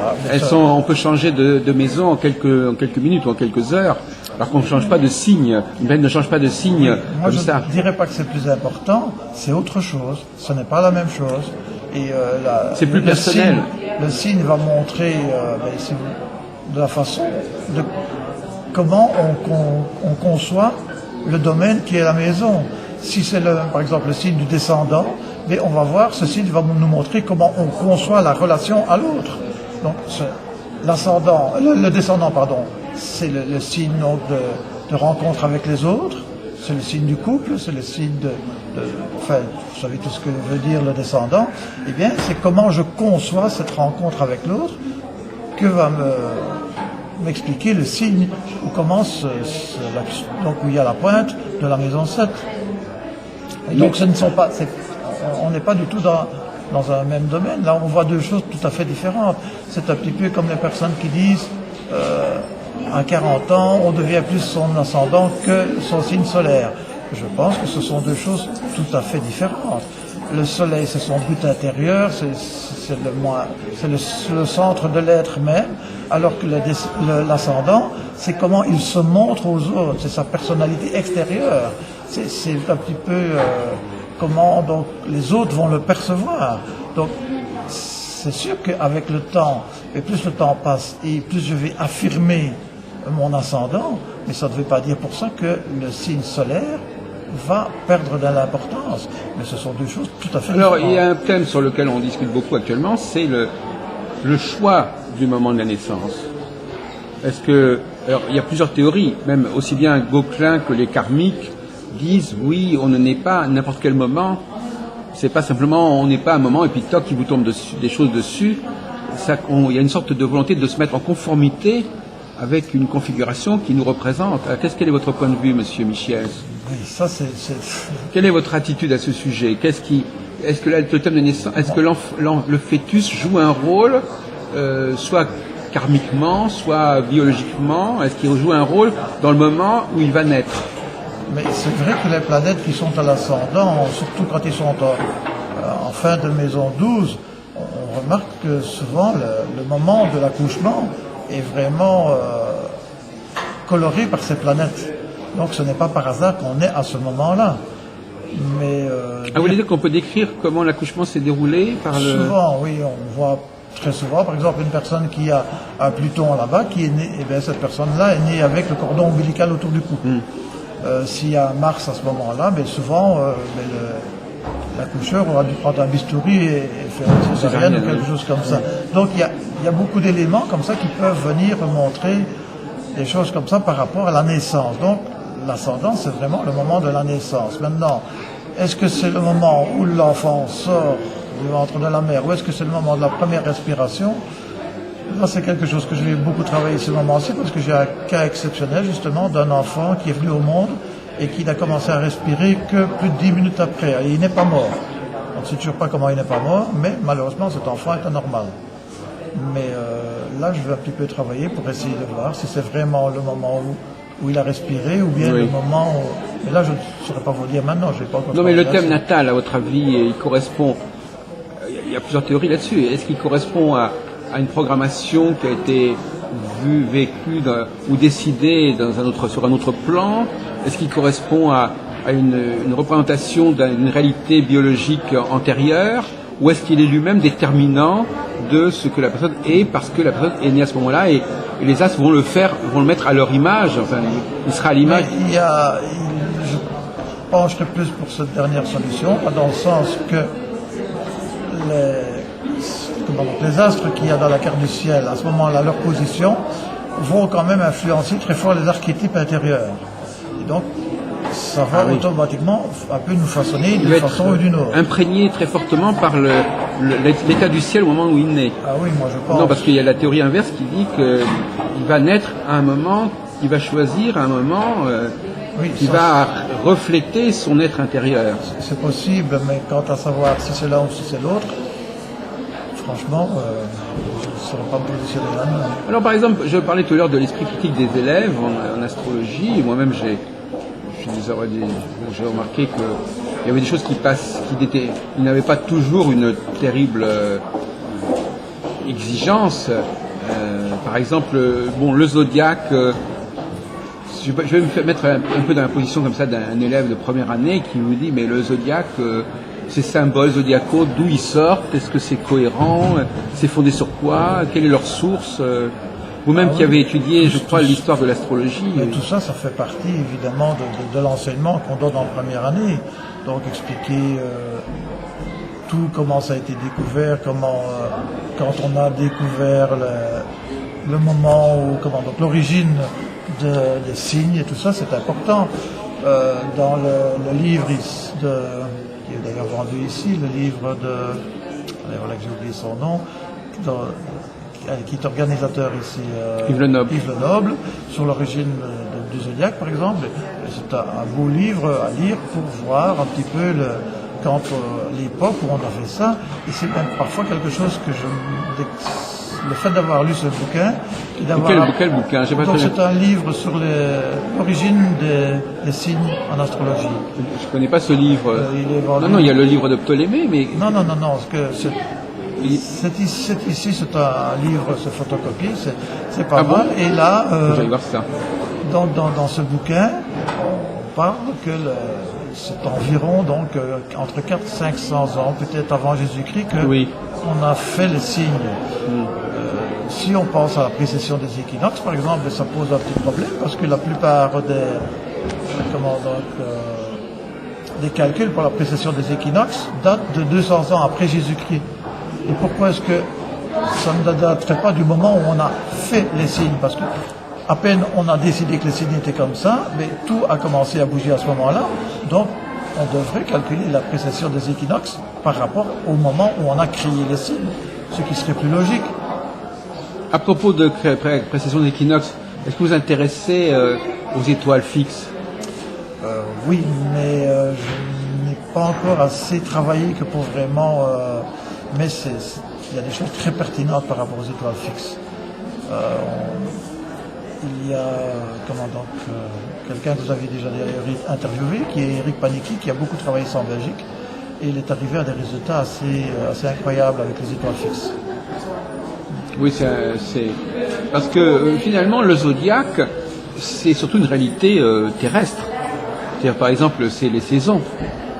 on peut changer de maison en quelques minutes ou en quelques heures, alors qu'on ne change pas de signe. Une reine ne change pas de signe moi, comme ça. Je ne dirais pas que c'est plus important, c'est autre chose. Ce n'est pas la même chose. Et c'est plus personnel. Le signe va montrer de la façon de comment on conçoit le domaine qui est la maison. Si c'est par exemple le signe du descendant, mais on va voir, ce signe va nous montrer comment on conçoit la relation à l'autre. Donc le descendant, c'est le signe donc, de rencontre avec les autres, c'est le signe du couple, c'est le signe enfin, vous savez tout ce que veut dire le descendant. Eh bien, c'est comment je conçois cette rencontre avec l'autre que va m'expliquer le signe où commence, donc où il y a la pointe de la maison 7. Et donc, on n'est pas du tout dans un même domaine. Là, on voit deux choses tout à fait différentes. C'est un petit peu comme les personnes qui disent à 40 ans, on devient plus son ascendant que son signe solaire. Je pense que ce sont deux choses tout à fait différentes. Le soleil, c'est son but intérieur, c'est le centre de l'être même, alors que l'ascendant, c'est comment il se montre aux autres, c'est sa personnalité extérieure. C'est un petit peu comment donc les autres vont le percevoir. Donc c'est sûr qu'avec le temps, et plus le temps passe, et plus je vais affirmer mon ascendant, mais ça ne veut pas dire pour ça que le signe solaire va perdre de l'importance. Mais ce sont deux choses tout à fait différentes. Alors, il y a un thème sur lequel on discute beaucoup actuellement, c'est le choix du moment de la naissance. Alors, il y a plusieurs théories, même aussi bien Gauquelin que les karmiques disent, oui, on ne naît pas à n'importe quel moment. C'est pas simplement, on n'est pas à un moment et puis toc, il vous tombe des choses dessus. Il y a une sorte de volonté de se mettre en conformité avec une configuration qui nous représente. Quel est votre point de vue, Monsieur Michiels? Oui, ça c'est... Quelle est votre attitude à ce sujet? Est-ce que là, le thème de naissance, est-ce que le fœtus joue un rôle, soit karmiquement, soit biologiquement? Est-ce qu'il joue un rôle dans le moment où il va naître? Mais c'est vrai que les planètes qui sont à l'ascendant, surtout quand ils sont en fin de maison 12, on remarque que souvent le moment de l'accouchement est vraiment coloré par ces planètes. Donc ce n'est pas par hasard qu'on est à ce moment-là. Mais vous voulez dire qu'on peut décrire comment l'accouchement s'est déroulé par le... Souvent, oui, on voit très souvent, par exemple, une personne qui a un Pluton là-bas, qui est née, eh bien cette personne-là est née avec le cordon ombilical autour du cou. S'il y a un Mars à ce moment-là, mais souvent l'accoucheur aura dû prendre un bistouri et faire une césarienne ou quelque chose comme ça. Donc il y a beaucoup d'éléments comme ça qui peuvent venir montrer des choses comme ça par rapport à la naissance. Donc l'ascendant, c'est vraiment le moment de la naissance. Maintenant, est-ce que c'est le moment où l'enfant sort du ventre de la mère ou est-ce que c'est le moment de la première respiration? Là, c'est quelque chose que j'ai beaucoup travaillé ce moment-ci parce que j'ai un cas exceptionnel justement d'un enfant qui est venu au monde et qui n'a commencé à respirer que plus de 10 minutes après. Et il n'est pas mort. On ne sait toujours pas comment il n'est pas mort, mais malheureusement cet enfant est anormal. Mais là, je vais un petit peu travailler pour essayer de voir si c'est vraiment le moment où il a respiré ou bien le moment où... Mais là, je ne saurais pas vous dire maintenant. Je vais pas non, mais le thème natal, à votre avis, il correspond... Il y a plusieurs théories là-dessus. Est-ce qu'il correspond à une programmation qui a été vue, vécue ou décidée sur un autre plan? Est-ce qu'il correspond à une représentation d'une réalité biologique antérieure? Ou est-ce qu'il est lui-même déterminant de ce que la personne est parce que la personne est née à ce moment-là et les astres vont le mettre à leur image, enfin, il sera à l'image. Je pencherais plus pour cette dernière solution, dans le sens que les astres qu'il y a dans la carte du ciel, à ce moment-là, leur position, vont quand même influencer très fort les archétypes intérieurs. Et donc, ça va automatiquement un peu nous façonner d'une façon ou d'une autre. Imprégné très fortement par l'état du ciel au moment où il naît. Ah oui, moi je pense. Non, parce qu'il y a la théorie inverse qui dit qu'il va naître à un moment, il va choisir à un moment qui va refléter son être intérieur. C'est possible, mais quant à savoir si c'est l'un ou si c'est l'autre, franchement, je ne saurais pas me positionner là-dedans. Alors par exemple, je parlais tout à l'heure de l'esprit critique des élèves en astrologie, et moi-même j'ai remarqué qu'il y avait des choses qui passent, il n'avait pas toujours une terrible exigence. Par exemple, le zodiaque, je vais me mettre un peu dans la position comme ça d'un élève de première année qui me dit, mais le zodiaque, ces symboles zodiacaux, d'où ils sortent, est-ce que c'est cohérent, c'est fondé sur quoi, quelle est leur source? Vous-même qui avez étudié, je crois, l'histoire de l'astrologie. Mais tout ça, ça fait partie évidemment de l'enseignement qu'on donne en première année. donc expliquer tout, comment ça a été découvert, quand on a découvert le moment où, donc l'origine des signes et tout ça, c'est important. Dans le livre qui est d'ailleurs vendu ici, le livre voilà que j'ai oublié son nom, qui est organisateur ici, Yves Lenoble, sur l'origine du zodiaque par exemple. C'est un beau livre à lire pour voir un petit peu l'époque où on a fait ça. Et c'est même parfois quelque chose que le fait d'avoir lu ce bouquin. Quel bouquin? Donc c'est un livre sur l'origine des signes en astrologie. Je connais pas ce livre. Non, il y a le livre de Ptolémée, mais... Non, ici, c'est un livre, c'est photocopié, c'est pas mal. Et là, voir ça. Dans ce bouquin, on parle que c'est environ donc entre 400 et 500 ans, peut-être avant Jésus-Christ, on a fait les signes. Si on pense à la précession des équinoxes, par exemple, ça pose un petit problème parce que la plupart des calculs pour la précession des équinoxes datent de 200 ans après Jésus-Christ. Et pourquoi est-ce que ça ne daterait pas du moment où on a fait les signes? Parce que à peine on a décidé que les signes étaient comme ça, mais tout a commencé à bouger à ce moment-là. Donc, on devrait calculer la précession des équinoxes par rapport au moment où on a créé les signes, ce qui serait plus logique. À propos de précession des équinoxes, est-ce que vous vous intéressez aux étoiles fixes? Oui, mais je n'ai pas encore assez travaillé que pour vraiment... mais il y a des choses très pertinentes par rapport aux étoiles fixes. Il y a quelqu'un que vous avez déjà interviewé, qui est Eric Panicki, qui a beaucoup travaillé ça en Belgique, et il est arrivé à des résultats assez incroyables avec les étoiles fixes. Oui, c'est parce que finalement le zodiaque, c'est surtout une réalité terrestre. C'est-à-dire, par exemple, c'est les saisons.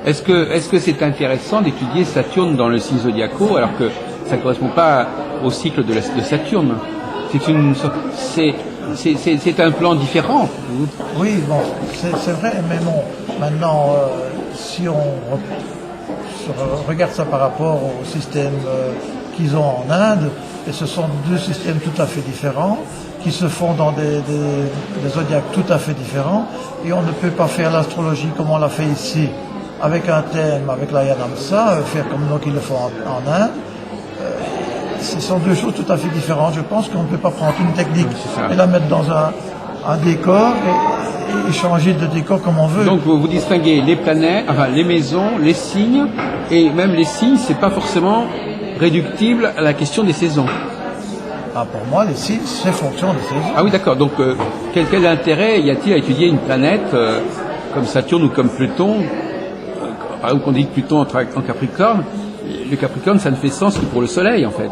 Est-ce que c'est intéressant d'étudier Saturne dans le signe zodiaco alors que ça ne correspond pas au cycle de Saturne? C'est un plan différent. Oui, bon, c'est vrai, mais bon, maintenant, si on regarde ça par rapport au système qu'ils ont en Inde, et ce sont deux systèmes tout à fait différents, qui se font dans des zodiaques tout à fait différents, et on ne peut pas faire l'astrologie comme on l'a fait ici, avec un thème, avec la Yanamsa, faire comme donc ils le font en Inde. Ce sont deux choses tout à fait différentes. Je pense qu'on ne peut pas prendre une technique et la mettre dans un décor et changer de décor comme on veut. Donc vous distinguez les planètes, enfin les maisons, les signes, et même les signes, c'est pas forcément réductible à la question des saisons. Ah, pour moi, les signes, c'est fonction des saisons. Ah oui, d'accord. Donc quel intérêt y a-t-il à étudier une planète comme Saturne ou comme Pluton, par exemple, on dit que Pluton en Capricorne, le Capricorne, ça ne fait sens que pour le Soleil, en fait.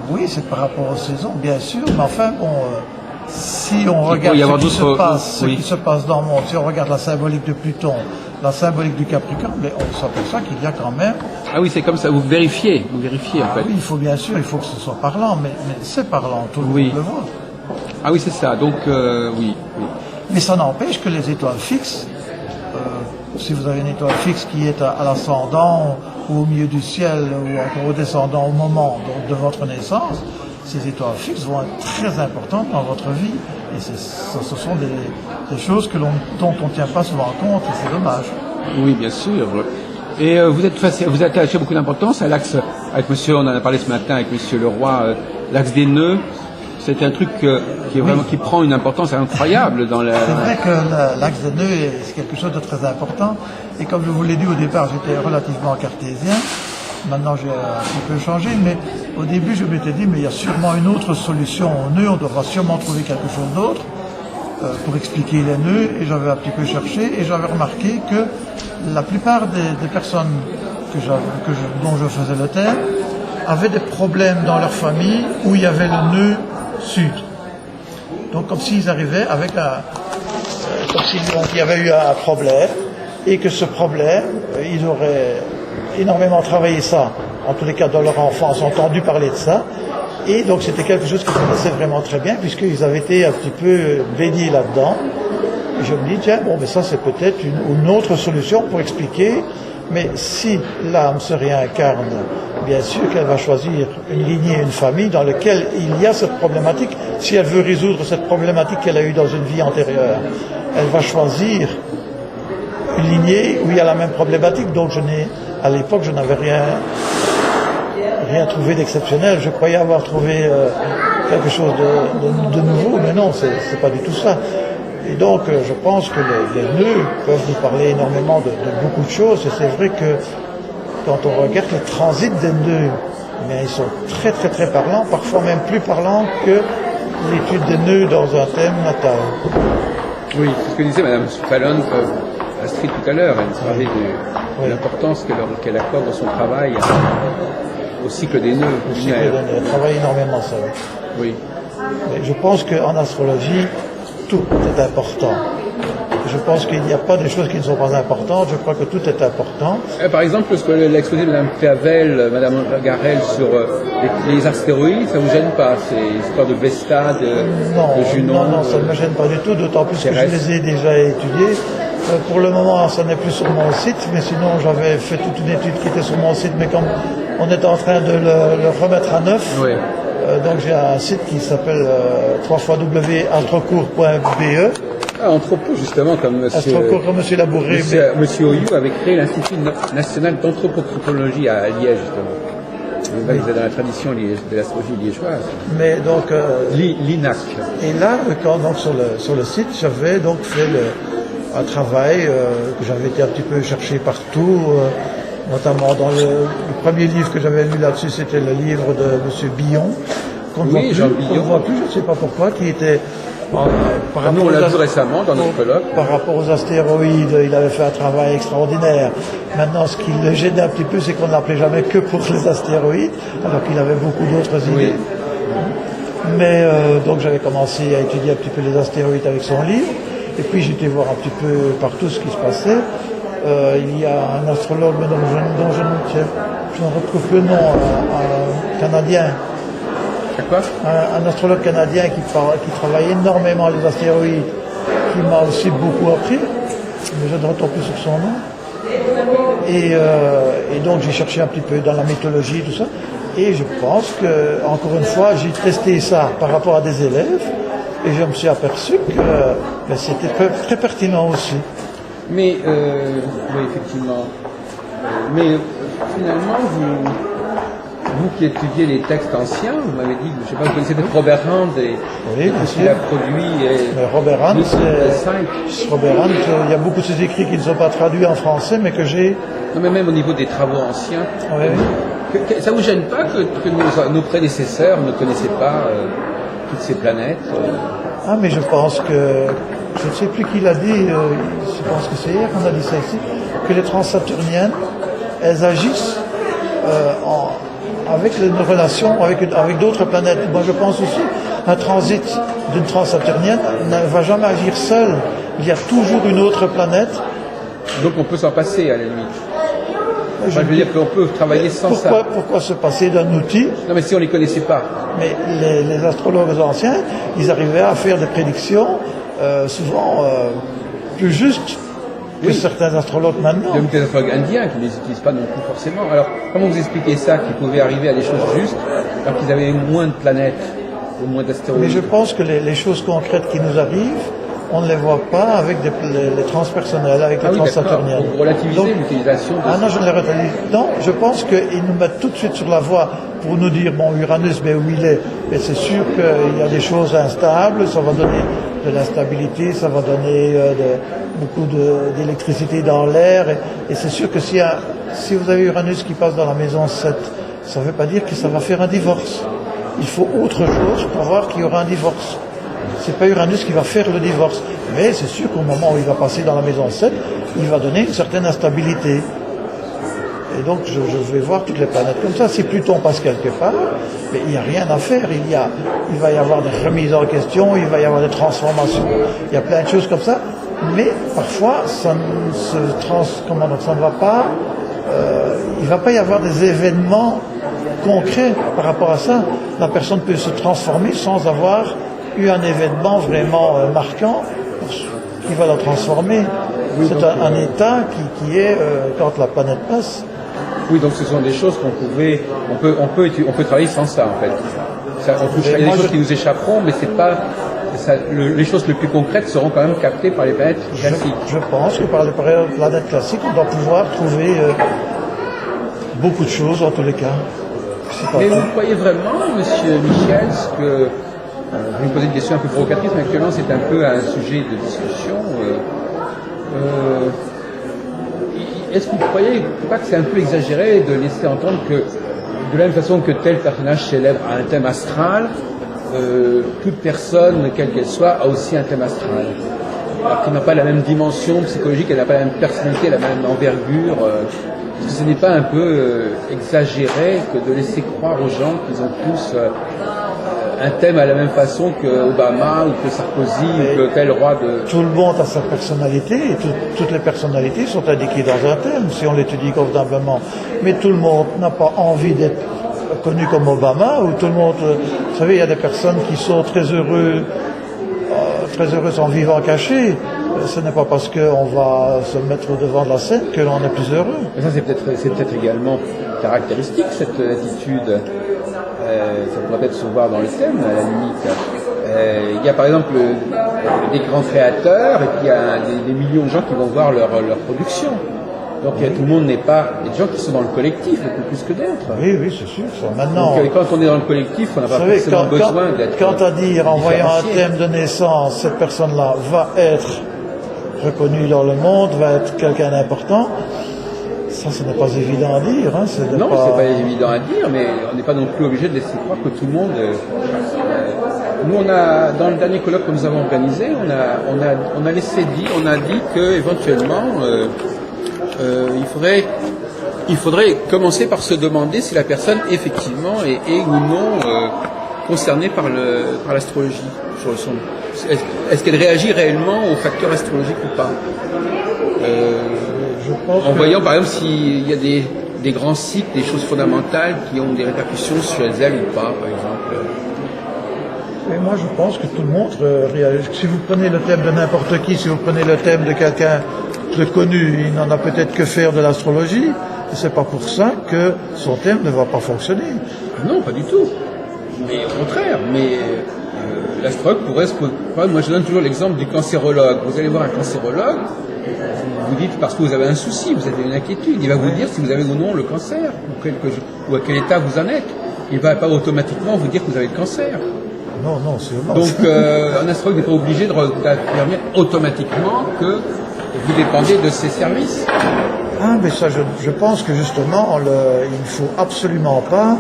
Oui, c'est par rapport aux saisons, bien sûr, mais enfin, bon, si on regarde ce qui se passe dans le monde, si on regarde la symbolique de Pluton, la symbolique du Capricorne, mais on s'aperçoit qu'il y a quand même... Ah oui, c'est comme ça, vous vérifiez en fait. Oui, il faut bien sûr, il faut que ce soit parlant, mais c'est parlant, tout le monde le voit. Ah oui, c'est ça, donc oui. Mais ça n'empêche que les étoiles fixes, si vous avez une étoile fixe qui est à l'ascendant ou au milieu du ciel ou encore au descendant au moment de votre naissance, ces étoiles fixes vont être très importantes dans votre vie. Et ce sont des choses dont on ne tient pas souvent compte et c'est dommage. Oui, bien sûr. Et vous êtes attaché beaucoup d'importance à l'axe, avec monsieur, on en a parlé ce matin avec monsieur Leroy, l'axe des nœuds. C'est un truc qui prend une importance incroyable dans la... C'est vrai que l'axe des nœuds c'est quelque chose de très important. Et comme je vous l'ai dit au départ, j'étais relativement cartésien. Maintenant, j'ai un petit peu changé. Mais au début, je m'étais dit, mais il y a sûrement une autre solution aux nœuds. On devra sûrement trouver quelque chose d'autre pour expliquer les nœuds. Et j'avais un petit peu cherché. Et j'avais remarqué que la plupart des personnes dont je faisais le thème avaient des problèmes dans leur famille où il y avait le nœud sud. Donc comme s'ils arrivaient avec comme s'il y avait eu un problème et que ce problème, ils auraient énormément travaillé ça, en tous les cas dans leur enfance, entendu parler de ça, et donc c'était quelque chose qui se passait vraiment très bien puisqu'ils avaient été un petit peu baignés là-dedans je me dis, tiens, bon, mais ça c'est peut-être une autre solution pour expliquer, mais si l'âme se réincarne, bien sûr qu'elle va choisir une lignée, une famille dans laquelle il y a cette problématique, si elle veut résoudre cette problématique qu'elle a eue dans une vie antérieure. Elle va choisir une lignée où il y a la même problématique, donc à l'époque, je n'avais rien trouvé d'exceptionnel. Je croyais avoir trouvé quelque chose de nouveau, mais non, c'est pas du tout ça. Et donc, je pense que les nœuds peuvent nous parler énormément de beaucoup de choses. Et c'est vrai que quand on regarde le transit des nœuds, ils sont très très très parlants, parfois même plus parlants que l'étude des nœuds dans un thème natal. Oui, c'est ce que disait Mme Fallon, Astrid tout à l'heure. Elle parlait de l'importance qu'elle accorde dans son travail au cycle des nœuds. Le cycle des nœuds, elle travaille énormément ça. Oui. Mais je pense qu'en astrologie, tout est important. Je pense qu'il n'y a pas des choses qui ne sont pas importantes. Je crois que tout est important. Par exemple, ce que l'exposé de Mme Clavel, Mme Garel sur les astéroïdes, ça ne vous gêne pas? Ces histoires de Vesta, de Junon? Non, ça ne me gêne pas du tout, d'autant plus que je les ai déjà étudiés. Pour le moment, ça n'est plus sur mon site, mais sinon j'avais fait toute une étude qui était sur mon site, mais comme on est en train de le remettre à neuf, oui. Donc j'ai un site qui s'appelle www.astrocours.be. Anthropo, justement, comme monsieur Labouré. Monsieur Oyou avait créé l'Institut national d'anthropocryptologie à Liège, justement. Vous êtes dans la tradition de l'astrologie liégeoise. Mais donc... l'INAC. Et là, donc, sur le site, j'avais donc fait un travail que j'avais été un petit peu chercher partout, notamment dans le premier livre que j'avais lu là-dessus, c'était le livre de monsieur Billon, qu'on ne voit plus, je ne sais pas pourquoi, qui était... Nous, on l'a vu récemment dans notre colloque. Par rapport aux astéroïdes, il avait fait un travail extraordinaire. Maintenant, ce qui le gênait un petit peu, c'est qu'on ne l'appelait jamais que pour les astéroïdes, alors qu'il avait beaucoup d'autres idées. Mais donc j'avais commencé à étudier un petit peu les astéroïdes avec son livre, et puis j'étais voir un petit peu partout ce qui se passait. Il y a un astrologue dont je ne retrouve plus le nom, un Canadien. Un astrologue canadien qui travaille énormément les astéroïdes, qui m'a aussi beaucoup appris, mais je ne retrouve plus sur son nom. Et donc j'ai cherché un petit peu dans la mythologie, tout ça, et je pense que, encore une fois, j'ai testé ça par rapport à des élèves, et je me suis aperçu que c'était très pertinent aussi. Mais, oui, effectivement. Mais finalement, vous qui étudiez les textes anciens, vous m'avez dit, je ne sais pas, vous connaissez peut-être Robert Rand et ce qu'il a produit. Mais Robert Rand, il y a beaucoup de ses écrits qui ne sont pas traduits en français, mais que j'ai... Non, mais même au niveau des travaux anciens, ça ne vous gêne pas que nos prédécesseurs ne connaissaient pas toutes ces planètes Ah, mais je pense que... Je ne sais plus qui l'a dit, je pense que c'est hier qu'on a dit ça ici, que les transsaturniennes, elles agissent avec une relation avec d'autres planètes. Moi, je pense aussi un transit d'une transsaturnienne ne va jamais agir seul. Il y a toujours une autre planète. Donc on peut s'en passer à la limite. Je veux dire qu'on peut travailler sans ça. Pourquoi se passer d'un outil? Non, mais si on ne les connaissait pas. Mais les astrologues anciens, ils arrivaient à faire des prédictions souvent plus justes que certains astrologues maintenant. Il y a des astrologues indiens qui ne les utilisent pas non plus forcément. Alors, comment vous expliquez ça, qu'ils pouvaient arriver à des choses justes, alors qu'ils avaient moins de planètes, ou moins d'astéroïdes? Mais je pense que les choses concrètes qui nous arrivent, on ne les voit pas avec les transpersonnels, avec les transsaturniennes. Pour relativiser l'utilisation de... non, je ne les relativise. Non, je pense qu'ils nous mettent tout de suite sur la voie pour nous dire, bon, Uranus, mais où il est. Mais c'est sûr qu'il y a des choses instables, ça va donner de l'instabilité, ça va donner beaucoup d'électricité dans l'air. Et c'est sûr que si vous avez Uranus qui passe dans la maison 7, ça ne veut pas dire que ça va faire un divorce. Il faut autre chose pour voir qu'il y aura un divorce. C'est pas Uranus qui va faire le divorce. Mais c'est sûr qu'au moment où il va passer dans la maison 7, il va donner une certaine instabilité. Et donc je vais voir toutes les planètes comme ça. Si Pluton passe quelque part, mais il n'y a rien à faire. Il va y avoir des remises en question, il va y avoir des transformations, il y a plein de choses comme ça. Mais parfois, ça ne va pas. Il ne va pas y avoir des événements concrets par rapport à ça. La personne peut se transformer sans avoir eu un événement vraiment marquant qui va la transformer. Oui, c'est donc, un état qui est, quand la planète passe. Oui, donc ce sont des choses on peut travailler sans ça en fait. Il y a des choses qui nous échapperont, mais c'est pas, les choses les plus concrètes seront quand même captées par les planètes classiques. Je pense que par les planètes classiques, on doit pouvoir trouver beaucoup de choses en tous les cas. Mais vous croyez vraiment, Monsieur Michel, que je vais vous poser une question un peu provocatrice, mais actuellement c'est un peu un sujet de discussion. Est-ce que vous croyez pas que c'est un peu exagéré de laisser entendre que, de la même façon que tel personnage célèbre a un thème astral, toute personne, quelle qu'elle soit, a aussi un thème astral, alors qu'il n'a pas la même dimension psychologique, elle n'a pas la même personnalité, la même envergure. Est-ce que ce n'est pas un peu exagéré que de laisser croire aux gens qu'ils ont tous un thème à la même façon que Obama ou que Sarkozy ou que tel roi de... Tout le monde a sa personnalité et toutes les personnalités sont indiquées dans un thème si on l'étudie convenablement. Mais tout le monde n'a pas envie d'être connu comme Obama ou tout le monde... Vous savez, il y a des personnes qui sont très heureuses en vivant caché. Ce n'est pas parce qu'on va se mettre devant de la scène que l'on est plus heureux. Mais ça, c'est peut-être également caractéristique, cette attitude. Ça pourrait peut-être se voir dans le thème, à la limite. Il y a par exemple des grands créateurs et puis il y a des millions de gens qui vont voir leur production. Donc tout le monde n'est pas... Il y a des gens qui sont dans le collectif beaucoup plus que d'autres. Oui, c'est sûr. Maintenant, donc quand on est dans le collectif, on n'a pas forcément besoin d'être... Quant à dire, en voyant un thème de naissance, cette personne-là va être reconnue dans le monde, va être quelqu'un d'important, ça, ce n'est pas évident à dire. Hein, c'est pas évident à dire, mais on n'est pas non plus obligé de laisser croire que tout le monde... Nous, dans le dernier colloque que nous avons organisé, on a dit que éventuellement, il faudrait commencer par se demander si la personne effectivement est ou non concernée par l'astrologie. Est-ce qu'elle réagit réellement aux facteurs astrologiques ou pas? En voyant par exemple s'il y a des grands cycles, des choses fondamentales qui ont des répercussions sur elle ou pas, par exemple. Et moi je pense que tout le monde réagit. Si vous prenez le thème de n'importe qui, si vous prenez le thème de quelqu'un de connu, il n'en a peut-être que faire de l'astrologie, et c'est pas pour ça que son thème ne va pas fonctionner. Non, pas du tout. Mais au contraire, l'astrologue pourrait se poser... Moi je donne toujours l'exemple du cancérologue. Vous allez voir un cancérologue, vous dites parce que vous avez un souci, vous avez une inquiétude, il va vous dire si vous avez ou non le cancer, ou à quel état vous en êtes. Il ne va pas automatiquement vous dire que vous avez le cancer. Non, sûrement. Donc un astrologue n'est pas obligé d'affirmer automatiquement que vous dépendez de ses services. Ah, mais ça, je pense que justement, il ne faut absolument pas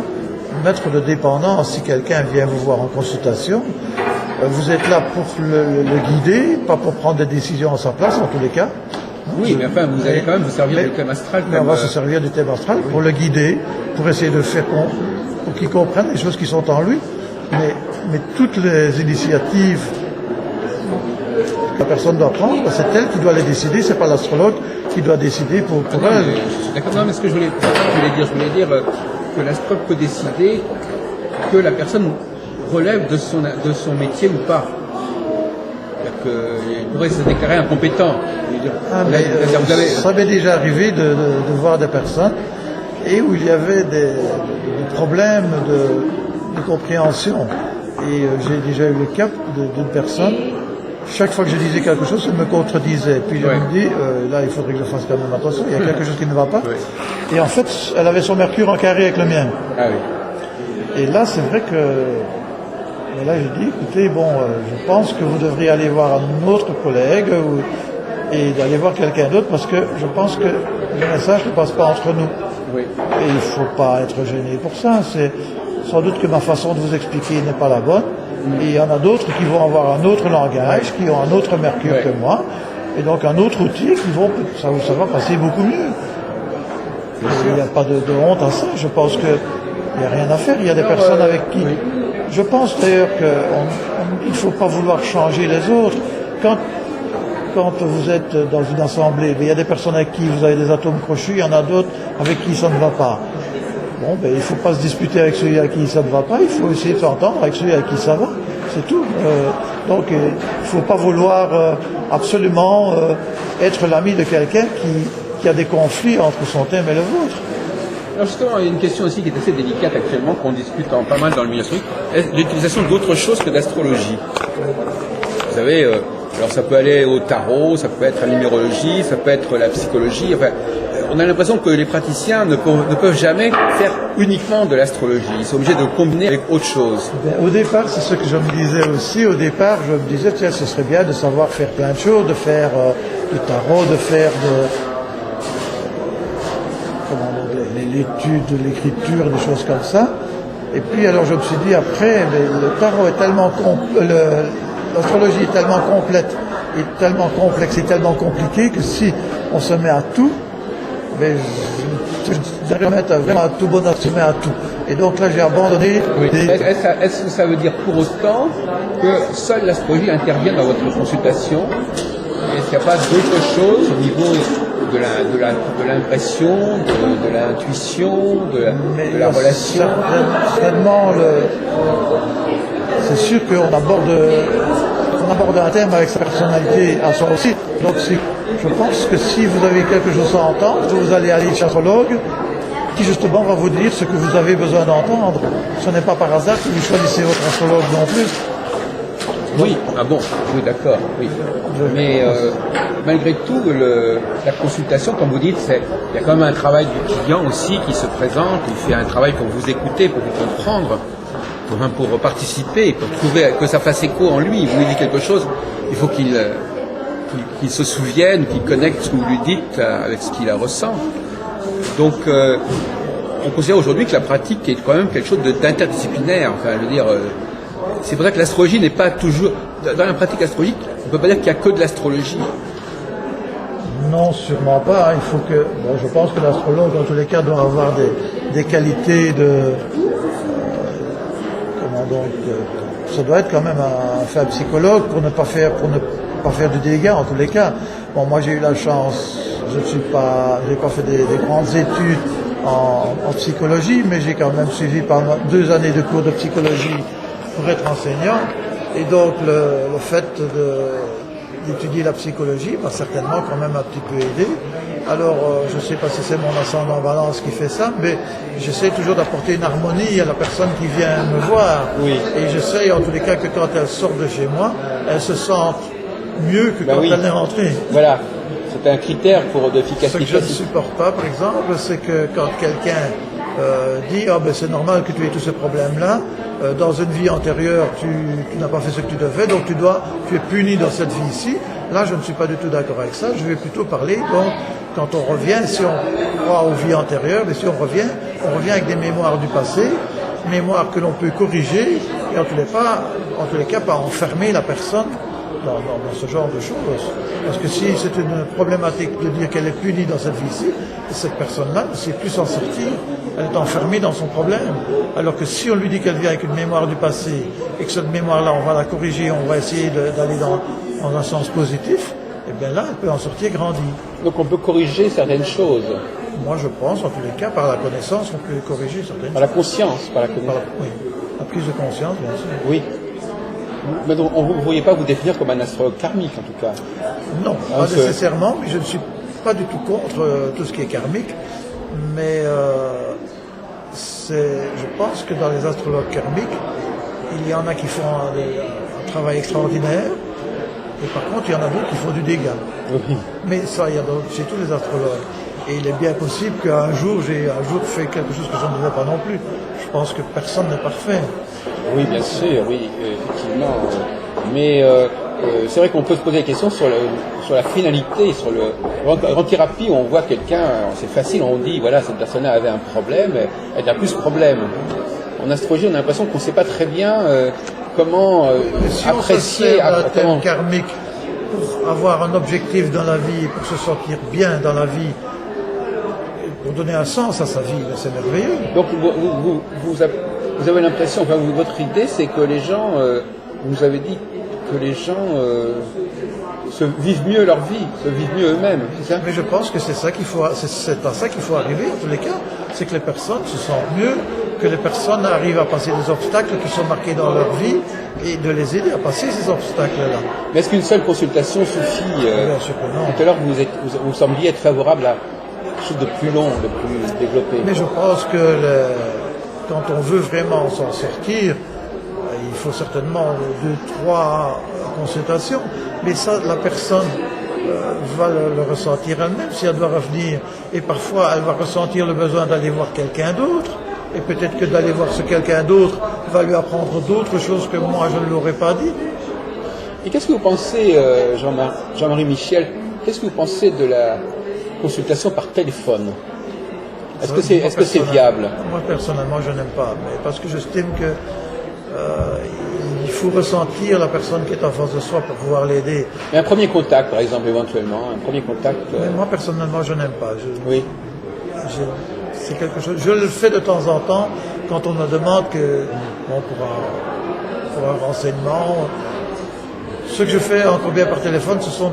mettre de dépendance si quelqu'un vient vous voir en consultation. Vous êtes là pour le guider, pas pour prendre des décisions à sa place, en tous les cas. Oui, mais enfin, vous allez quand même vous servir du thème astral. On va se servir du thème astral pour le guider, pour essayer de faire pour qu'il comprenne les choses qui sont en lui. Mais toutes les initiatives que la personne doit prendre, c'est elle qui doit les décider, c'est pas l'astrologue qui doit décider pour elle. D'accord, non, mais ce que je voulais dire que l'astrologue peut décider que la personne relève de son métier ou pas. Il pourrait se déclarer incompétent. Ça m'est déjà arrivé de voir des personnes et où il y avait des problèmes de compréhension. Et j'ai déjà eu le cas d'une personne, chaque fois que je disais quelque chose, elle me contredisait. Puis je me dis, là, il faudrait que je fasse quand même attention, il y a quelque chose qui ne va pas. Et en fait, elle avait son mercure en carré avec le mien. Ah oui. Et là, c'est vrai que... Et là, j'ai dit, écoutez, je pense que vous devriez aller voir un autre collègue et d'aller voir quelqu'un d'autre parce que je pense que le message ne passe pas entre nous. Oui. Et il ne faut pas être gêné pour ça. C'est sans doute que ma façon de vous expliquer n'est pas la bonne. Et il y en a d'autres qui vont avoir un autre langage, qui ont un autre mercure que moi, et donc un autre outil ça va passer beaucoup mieux. Il n'y a pas de honte à ça. Je pense qu'il n'y a rien à faire. Il y a des personnes avec qui... Oui. Je pense d'ailleurs qu'il ne faut pas vouloir changer les autres. Quand vous êtes dans une assemblée, il y a des personnes avec qui vous avez des atomes crochus, il y en a d'autres avec qui ça ne va pas. Bon, il ne faut pas se disputer avec celui à qui ça ne va pas, il faut essayer de s'entendre avec celui à qui ça va. C'est tout. Donc il ne faut pas vouloir absolument être l'ami de quelqu'un qui a des conflits entre son thème et le vôtre. Alors justement, il y a une question aussi qui est assez délicate actuellement, qu'on discute pas mal dans le milieu astrologique, l'utilisation d'autre chose que d'astrologie. Vous savez, alors ça peut aller au tarot, ça peut être la numérologie, ça peut être la psychologie, enfin, on a l'impression que les praticiens ne peuvent jamais faire uniquement de l'astrologie, ils sont obligés de le combiner avec autre chose. Au départ, c'est ce que je me disais aussi, au départ je me disais, tiens, ce serait bien de savoir faire plein de choses, de faire du tarot, de faire l'étude, de l'écriture, des choses comme ça. Et puis alors je me suis dit après, le tarot est tellement l'astrologie est tellement complète, et tellement complexe et tellement compliquée que si on se met à tout, je dirais vraiment à tout bonheur, se met à tout. Et donc là j'ai abandonné. Oui. Est-ce que ça veut dire pour autant que seule l'astrologie intervient dans votre consultation? Est-ce qu'il n'y a pas d'autre chose au niveau de l'impression, de l'intuition, de la relation? Certainement, c'est sûr qu'on aborde un thème avec sa personnalité à soi aussi. Donc je pense que si vous avez quelque chose à entendre, vous allez aller chez un astrologue qui justement va vous dire ce que vous avez besoin d'entendre. Ce n'est pas par hasard que vous choisissez votre astrologue non plus. Oui, ah bon, oui d'accord, oui. Mais malgré tout, la consultation, comme vous dites, il y a quand même un travail du client aussi qui se présente, il fait un travail pour vous écouter, pour vous comprendre, pour participer, pour trouver que ça fasse écho en lui. Vous lui dites quelque chose, il faut qu'il se souvienne, qu'il connecte ce que vous lui dites avec ce qu'il ressent. Donc, on considère aujourd'hui que la pratique est quand même quelque chose d'interdisciplinaire. Enfin, je veux dire, c'est pour ça que l'astrologie n'est pas toujours... Dans la pratique astrologique, on ne peut pas dire qu'il n'y a que de l'astrologie. Non, sûrement pas. Il faut que... Bon, je pense que l'astrologue, dans tous les cas, doit avoir des qualités de... ça doit être quand même un fin psychologue pour ne pas faire du dégât, en tous les cas. Bon, moi, j'ai eu la chance... j'ai pas fait des grandes études en psychologie, mais j'ai quand même suivi pendant 2 années de cours de psychologie pour être enseignant. Et donc, le fait d'étudier la psychologie m'a certainement quand même un petit peu aidé. Alors, je ne sais pas si c'est mon ascendant Balance qui fait ça, mais j'essaie toujours d'apporter une harmonie à la personne qui vient me voir. Oui. Et j'essaie en tous les cas que quand elle sort de chez moi, elle se sente mieux que quand elle est rentrée. Voilà. C'est un critère de efficacité. Ce que je ne supporte pas, par exemple, c'est que quand quelqu'un dit « Ah ben c'est normal que tu aies tous ces problèmes-là, dans une vie antérieure, tu n'as pas fait ce que tu devais, donc tu es puni dans cette vie-ci », là je ne suis pas du tout d'accord avec ça. Je vais plutôt parler, donc, quand on revient, si on croit aux vies antérieures, mais si on revient avec des mémoires du passé, mémoires que l'on peut corriger, et en tous les cas, pas enfermer la personne dans ce genre de choses. Parce que si c'est une problématique de dire qu'elle est punie dans cette vie-ci, cette personne-là ne sait plus s'en sortir. Elle est enfermée dans son problème. Alors que si on lui dit qu'elle vient avec une mémoire du passé, et que cette mémoire-là, on va la corriger, on va essayer d'aller dans un sens positif, eh bien là, elle peut en sortir grandie. Donc on peut corriger certaines choses. Moi, je pense, en tous les cas, par la connaissance, on peut corriger certaines choses. Par la conscience, par la connaissance. Oui, la prise de conscience, bien sûr. Oui. Mais donc, vous ne pourriez pas vous définir comme un astrologue karmique, en tout cas. Non, pas nécessairement, mais je ne suis pas du tout contre tout ce qui est karmique. Mais je pense que dans les astrologues karmiques, il y en a qui font un travail extraordinaire, et par contre, il y en a d'autres qui font du dégât. Oui. Mais ça, il y a chez tous les astrologues. Et il est bien possible qu'un jour, j'ai fait quelque chose que je ne devais pas non plus. Je pense que personne n'est parfait. Oui, bien sûr, oui, effectivement. Mais c'est vrai qu'on peut se poser la question sur la finalité, en thérapie, on voit quelqu'un, c'est facile, on dit, voilà, cette personne-là avait un problème, elle a plus de problème. En astrologie, on a l'impression qu'on ne sait pas très bien comment si apprécier... un thème karmique pour avoir un objectif dans la vie, pour se sentir bien dans la vie, pour donner un sens à sa vie, c'est merveilleux. Donc vous avez l'impression, enfin votre idée, c'est que les gens, vous avez dit que les gens se vivent mieux leur vie, se vivent mieux eux-mêmes, c'est ça? Mais je pense que c'est à ça qu'il faut arriver, en tous les cas. c'est que les personnes se sentent mieux, que les personnes arrivent à passer des obstacles qui sont marqués dans leur vie et de les aider à passer ces obstacles-là. Mais est-ce qu'une seule consultation suffit Bien sûr que non. Tout à l'heure, vous sembliez être favorable à quelque chose de plus long, de plus développé. Mais je pense que quand on veut vraiment s'en sortir, il faut certainement 2, 3 consultations. Mais ça, la personne va le ressentir elle-même si elle doit revenir. Et parfois, elle va ressentir le besoin d'aller voir quelqu'un d'autre. Et peut-être que d'aller voir ce quelqu'un d'autre va lui apprendre d'autres choses que moi, je ne l'aurais pas dit. Et qu'est-ce que vous pensez, Jean-Marie Michel, qu'est-ce que vous pensez de la consultation par téléphone? Est-ce que c'est viable? Moi, personnellement, je n'aime pas. Mais parce que j'estime que il faut ressentir la personne qui est en face de soi pour pouvoir l'aider. Mais un premier contact, par exemple, éventuellement, un premier contact. Mais moi, personnellement, je n'aime pas. Oui. C'est quelque chose. Je le fais de temps en temps quand on me demande pour un renseignement. Ce que je fais encore bien par téléphone, ce sont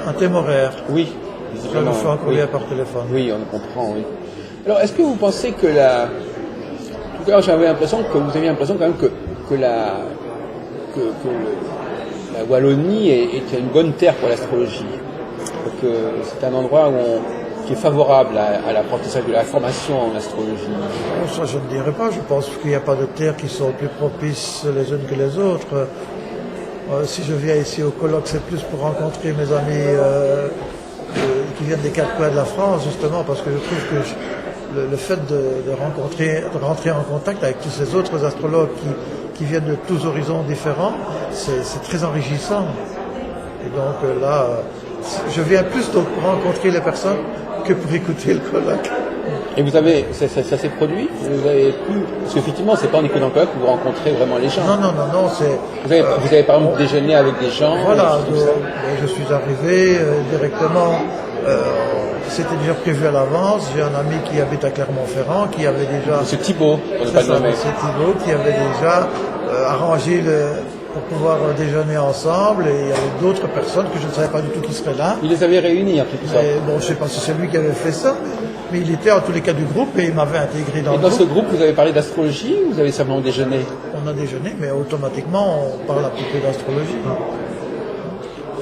un thème horaire. Oui. Je le fais encore bien par téléphone. Oui, on comprend, oui. Alors, est-ce que vous pensez que tout à l'heure, j'avais l'impression que vous aviez l'impression quand même que la Wallonie est une bonne terre pour l'astrologie. Que c'est un endroit qui est favorable à l'apprentissage de la formation en astrologie. Ça, je ne dirais pas. Je pense qu'il n'y a pas de terres qui sont plus propices les unes que les autres. Si je viens ici au colloque, c'est plus pour rencontrer mes amis qui viennent des 4 coins de la France, justement, parce que je trouve que le fait de rentrer en contact avec tous ces autres astrologues qui viennent de tous horizons différents, c'est très enrichissant. Et donc là, je viens plus donc pour rencontrer les personnes que pour écouter le colloque. Et ça s'est produit? Vous avez pu, parce qu'effectivement, c'est pas en écoutant le colloque que vous rencontrez vraiment les gens. Non, c'est... Vous avez par exemple déjeuné avec des gens? Voilà, je suis arrivé directement, c'était déjà prévu à l'avance. J'ai un ami qui habite à Clermont-Ferrand, qui avait déjà... Monsieur Thibault, pour ne pas le nommer. C'est Thibault qui avait déjà arrangé pour pouvoir déjeuner ensemble, et il y avait d'autres personnes que je ne savais pas du tout qui seraient là. Il les avait réunis en quelque sorte. Bon, je ne sais pas si c'est lui qui avait fait ça, mais il était en tous les cas du groupe et il m'avait intégré dans le groupe. Et dans ce groupe, vous avez parlé d'astrologie ou vous avez simplement déjeuné? On a déjeuné, mais automatiquement, on parle un petit peu d'astrologie.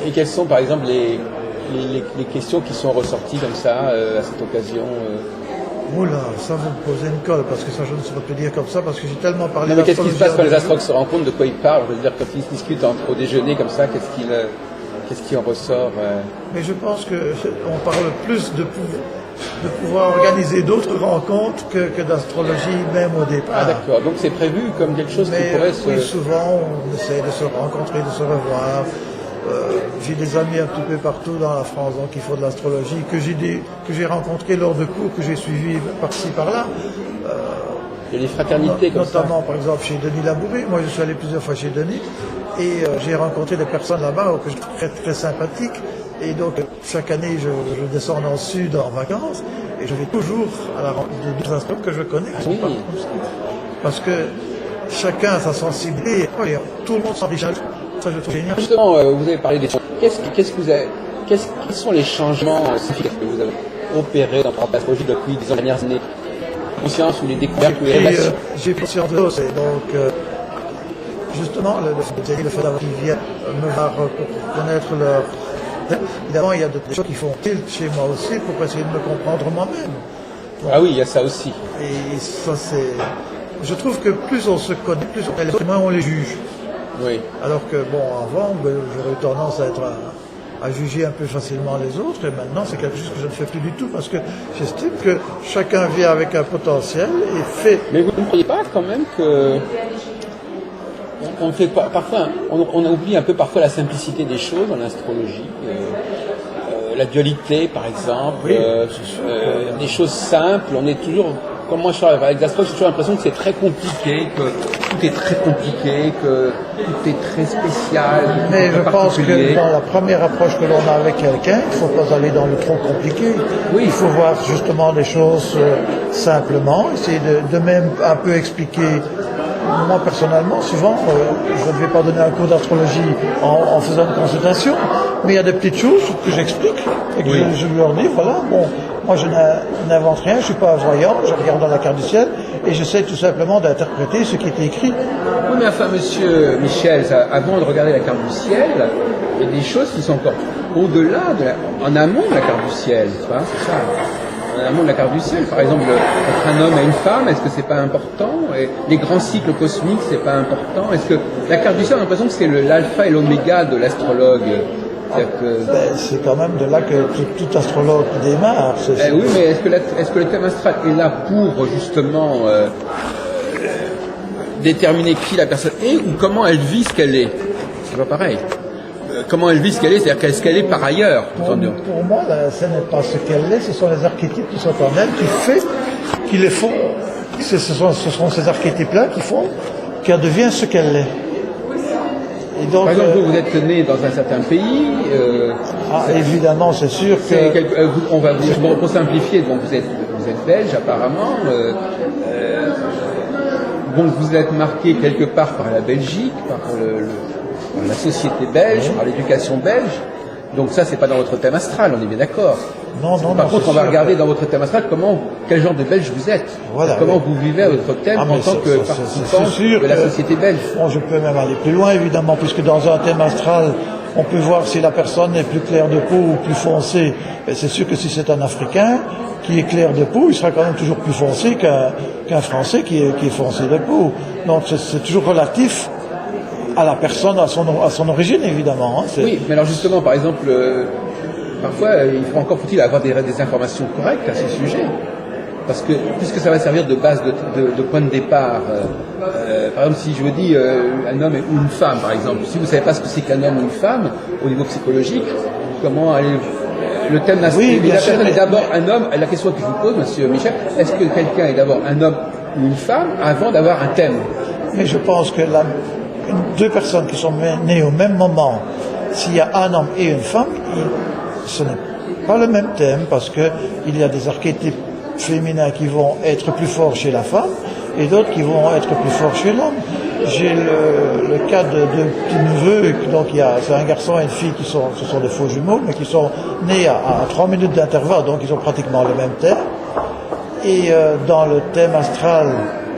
Et quelles sont par exemple les questions qui sont ressorties comme ça à cette occasion Oula, ça vous me posez une colle, parce que ça je ne saurais plus dire comme ça, parce que j'ai tellement parlé d'astrologie. Mais qu'est-ce qui se passe quand les astrologues se rendent compte de quoi ils parlent? Je veux dire, quand ils se discutent au déjeuner comme ça, qu'est-ce qui en ressort Mais je pense qu'on parle plus de pouvoir organiser d'autres rencontres que d'astrologie même au départ. Ah d'accord, donc c'est prévu comme quelque chose qui pourrait se... Oui, souvent on essaie de se rencontrer, de se revoir. J'ai des amis un petit peu partout dans la France donc qui font de l'astrologie, que j'ai rencontrés lors de cours que j'ai suivis par-ci par-là. Il y a des fraternités comme ça. Notamment par exemple chez Denis Labouré. Moi je suis allé plusieurs fois chez Denis et j'ai rencontré des personnes là-bas que je trouve très, très sympathiques. Et donc chaque année je descends dans le sud en vacances et je vais toujours à la rencontre d'autres astrologues que je connais. Oui. Parce que chacun a sa sensibilité et tout le monde s'enrichit. Ça, je trouve génial. Justement, vous avez parlé des choses. Quels sont les changements significatifs que vous avez opérés dans l'astrologie depuis les dernières années? Conscience ou les découvertes ou les révélations? J'ai conscience de ça. Et donc, justement, le fait d'avoir qui viennent me voir pour connaître leur... Évidemment, il y a des choses qui font tilt chez moi aussi pour essayer de me comprendre moi-même. Bon. Ah oui, il y a ça aussi. Et ça, c'est... Je trouve que plus on se connaît, plus on les moins on les juge. Oui. Alors que, bon, avant, j'aurais eu tendance à juger un peu facilement les autres, et maintenant, c'est quelque chose que je ne fais plus du tout, parce que j'estime que chacun vient avec un potentiel et fait... Mais vous ne croyez pas quand même que... On fait parfois, on oublie un peu parfois la simplicité des choses en astrologie, la dualité par exemple, oui, des choses simples. On est toujours, comme moi je travaille avec l'astrologie, j'ai toujours l'impression que c'est très compliqué, que tout est très compliqué, que tout est très spécial. Mais je pense que dans la première approche que l'on a avec quelqu'un, il ne faut pas aller dans le trop compliqué. Oui. Il faut voir justement les choses simplement, essayer de même un peu expliquer moi personnellement, souvent, je ne vais pas donner un cours d'astrologie en faisant une consultation, mais il y a des petites choses que j'explique et que je leur dis, voilà, bon, moi je n'invente rien, je suis pas voyant, je regarde dans la carte du ciel et j'essaie tout simplement d'interpréter ce qui était écrit. Oui, mais enfin, monsieur Michel, avant de regarder la carte du ciel, il y a des choses qui sont encore au-delà, en amont de la carte du ciel, c'est ça. En amont de la carte du ciel, par exemple, entre un homme et une femme, est-ce que c'est pas important? Et les grands cycles cosmiques, c'est pas important? Est-ce que la carte du ciel, on a l'impression que c'est l'alpha et l'oméga de l'astrologue? C'est quand même de là que tout astrologue démarre. Oui, mais est-ce que le thème astral est là pour justement déterminer qui la personne est ou comment elle vit ce qu'elle est? C'est pas pareil. Comment elle vit ce qu'elle est, c'est-à-dire qu'est-ce qu'elle est par ailleurs. Pour moi, ce n'est pas ce qu'elle est, ce sont les archétypes qui sont en elle, qui les font. Ce sont ces archétypes-là qui font qu'elle devient ce qu'elle est. Et donc, par exemple, vous êtes né dans un certain pays. Évidemment, c'est sûr que. Pour simplifier, donc vous êtes belge apparemment. Donc vous êtes marqué quelque part par la Belgique, par la société belge, par l'éducation belge. Donc ça, c'est pas dans votre thème astral, on est bien d'accord. Non. Par contre, on va regarder dans votre thème astral quel genre de belge vous êtes. Voilà, comment vous vivez à votre thème en tant que participant de la société belge. Bon, je peux même aller plus loin, évidemment, puisque dans un thème astral, on peut voir si la personne est plus claire de peau ou plus foncée. Et c'est sûr que si c'est un Africain qui est clair de peau, il sera quand même toujours plus foncé qu'un Français qui est foncé de peau. Donc c'est toujours relatif à la personne, à son origine, évidemment. Oui, mais alors justement, par exemple, parfois, faut-il avoir des informations correctes à ce sujet. Parce que, puisque ça va servir de base de point de départ, par exemple, si je vous dis un homme ou une femme, par exemple, si vous ne savez pas ce que c'est qu'un homme ou une femme, au niveau psychologique, comment aller... Le thème astral, la personne est d'abord un homme. La question que je vous pose, monsieur Michel, est-ce que quelqu'un est d'abord un homme ou une femme avant d'avoir un thème? Mais je pense que deux personnes qui sont nées au même moment, s'il y a un homme et une femme, ce n'est pas le même thème, parce que il y a des archétypes féminins qui vont être plus forts chez la femme et d'autres qui vont être plus forts chez l'homme. J'ai le cas de petits neveux, donc c'est un garçon et une fille ce sont des faux jumeaux, mais qui sont nés à 3 minutes d'intervalle, donc ils ont pratiquement le même thème. Et dans le thème astral,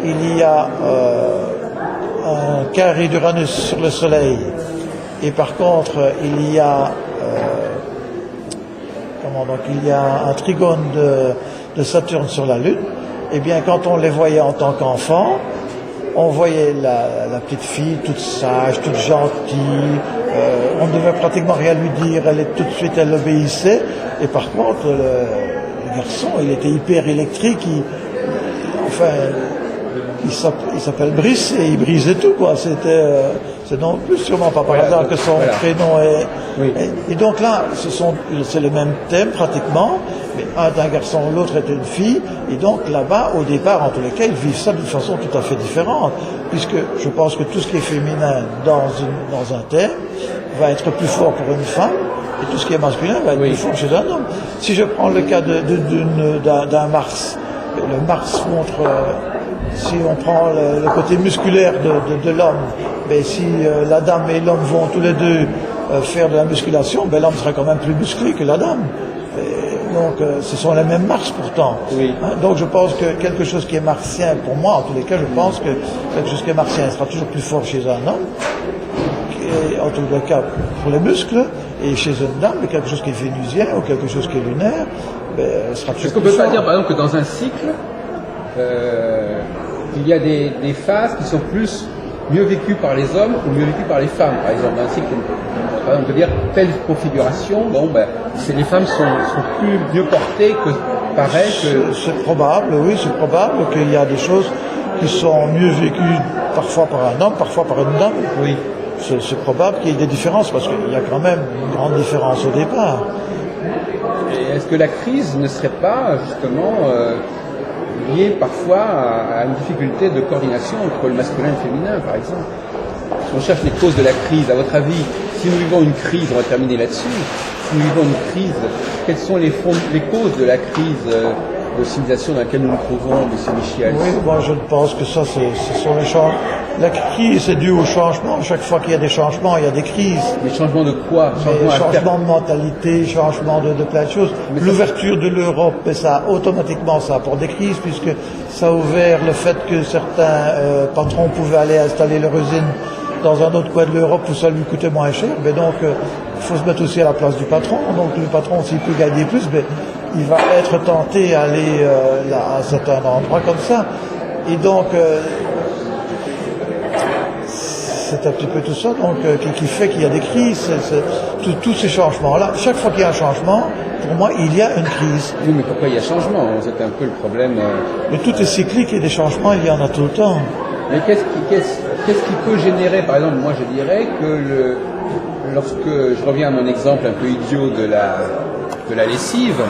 il y a un carré d'Uranus sur le Soleil, et par contre il y a un trigone de Saturne sur la Lune. Eh bien, quand on les voyait en tant qu'enfant, on voyait la petite fille toute sage, toute gentille, on ne devait pratiquement rien lui dire, tout de suite elle obéissait. Et par contre, le garçon, il était hyper électrique, il s'appelle Brice et il brisait tout, quoi. C'est non plus sûrement pas par hasard que son prénom est. Oui. Et donc là, c'est le même thème pratiquement, mais un d'un garçon, l'autre était une fille, et donc là-bas, au départ, en tous les cas, ils vivent ça d'une façon tout à fait différente, puisque je pense que tout ce qui est féminin dans un thème va être plus fort pour une femme, et tout ce qui est masculin va être plus fort chez un homme. Si je prends le cas d'un Mars, le Mars montre. Si on prend le côté musculaire de l'homme, ben si la dame et l'homme vont tous les deux faire de la musculation, ben l'homme sera quand même plus musclé que la dame. Et donc ce sont les mêmes Mars pourtant. Oui. Donc je pense que quelque chose qui est martien, pour moi en tous les cas, je pense que quelque chose qui est martien sera toujours plus fort chez un homme, en tous les cas pour les muscles, et chez une dame, quelque chose qui est vénusien ou quelque chose qui est lunaire, ben, sera toujours plus fort. Est-ce qu'on peut pas dire par exemple que dans un cycle, il y a des phases qui sont mieux vécues par les hommes ou mieux vécues par les femmes. Par exemple, dans un cycle, par exemple, on peut dire telle configuration, les femmes sont mieux portées que pareil que... C'est probable, oui, c'est probable qu'il y a des choses qui sont mieux vécues parfois par un homme, parfois par une dame. Oui. C'est probable qu'il y ait des différences, parce qu'il y a quand même une grande différence au départ. Et est-ce que la crise ne serait pas justement liée parfois à une difficulté de coordination entre le masculin et le féminin, par exemple? Si on cherche les causes de la crise, à votre avis, si nous vivons une crise, on va terminer là-dessus, si nous vivons une crise, quelles sont les causes de la crise de civilisation dans laquelle nous nous trouvons, M. Michiels? Oui, moi je pense que ça, ce sont les changements. La crise est due au changement. Chaque fois qu'il y a des changements, il y a des crises. Mais changement de quoi? Changement de mentalité, changement de plein de choses. L'ouverture de l'Europe, ça automatiquement ça apporte des crises, puisque ça a ouvert le fait que certains patrons pouvaient aller installer leur usine dans un autre coin de l'Europe où ça lui coûtait moins cher. Mais donc, il faut se mettre aussi à la place du patron. Donc, le patron, s'il peut gagner plus, il va être tenté à aller à un certain endroit comme ça. Et donc, c'est un petit peu tout ça donc, qui fait qu'il y a des crises. Tous ces changements-là, chaque fois qu'il y a un changement, pour moi, il y a une crise. Oui, mais pourquoi il y a changement? C'est un peu le problème. Mais tout est cyclique et des changements, il y en a tout le temps. Mais qu'est-ce qui peut générer, par exemple, moi je dirais que lorsque je reviens à mon exemple un peu idiot de la lessive,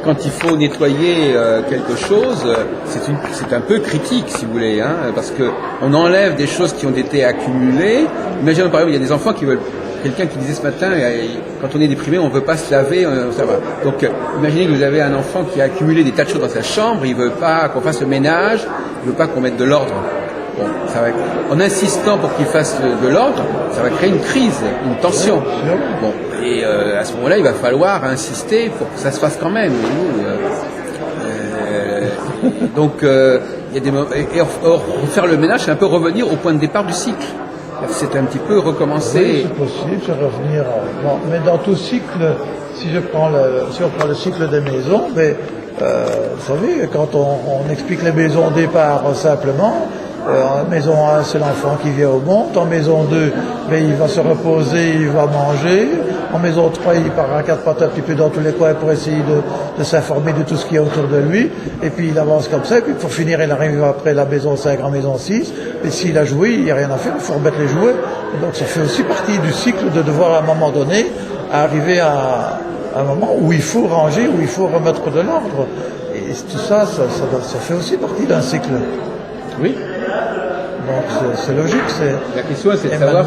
quand il faut nettoyer quelque chose, c'est un peu critique, si vous voulez, hein, parce que on enlève des choses qui ont été accumulées. Imaginez par exemple, il y a des enfants qui veulent. Quelqu'un qui disait ce matin, quand on est déprimé, on ne veut pas se laver, ça va. Donc, imaginez que vous avez un enfant qui a accumulé des tas de choses dans sa chambre, il ne veut pas qu'on fasse le ménage, il ne veut pas qu'on mette de l'ordre. Bon, en insistant pour qu'il fasse de l'ordre, ça va créer une crise, une tension. Bon, et à ce moment-là, il va falloir insister pour que ça se fasse quand même. Donc, il y a des moments, et faire le ménage, c'est un peu revenir au point de départ du cycle. C'est un petit peu recommencer. Oui, c'est possible, c'est revenir. Bon, mais dans tout cycle, si on prend le cycle des maisons, vous savez, quand on explique les maisons au départ simplement, en maison 1, c'est l'enfant qui vient au monde. En maison 2, il va se reposer, il va manger. En maison 3, il part à quatre pattes un petit peu dans tous les coins pour essayer de s'informer de tout ce qui est autour de lui. Et puis il avance comme ça. Et puis pour finir, il arrive après la maison 5, en maison 6. Et s'il a joué, il n'y a rien à faire, il faut remettre les jouets. Et donc ça fait aussi partie du cycle de devoir à un moment donné arriver à un moment où il faut ranger, où il faut remettre de l'ordre. Et tout ça fait aussi partie d'un cycle. Oui. Donc c'est logique. La question, c'est de savoir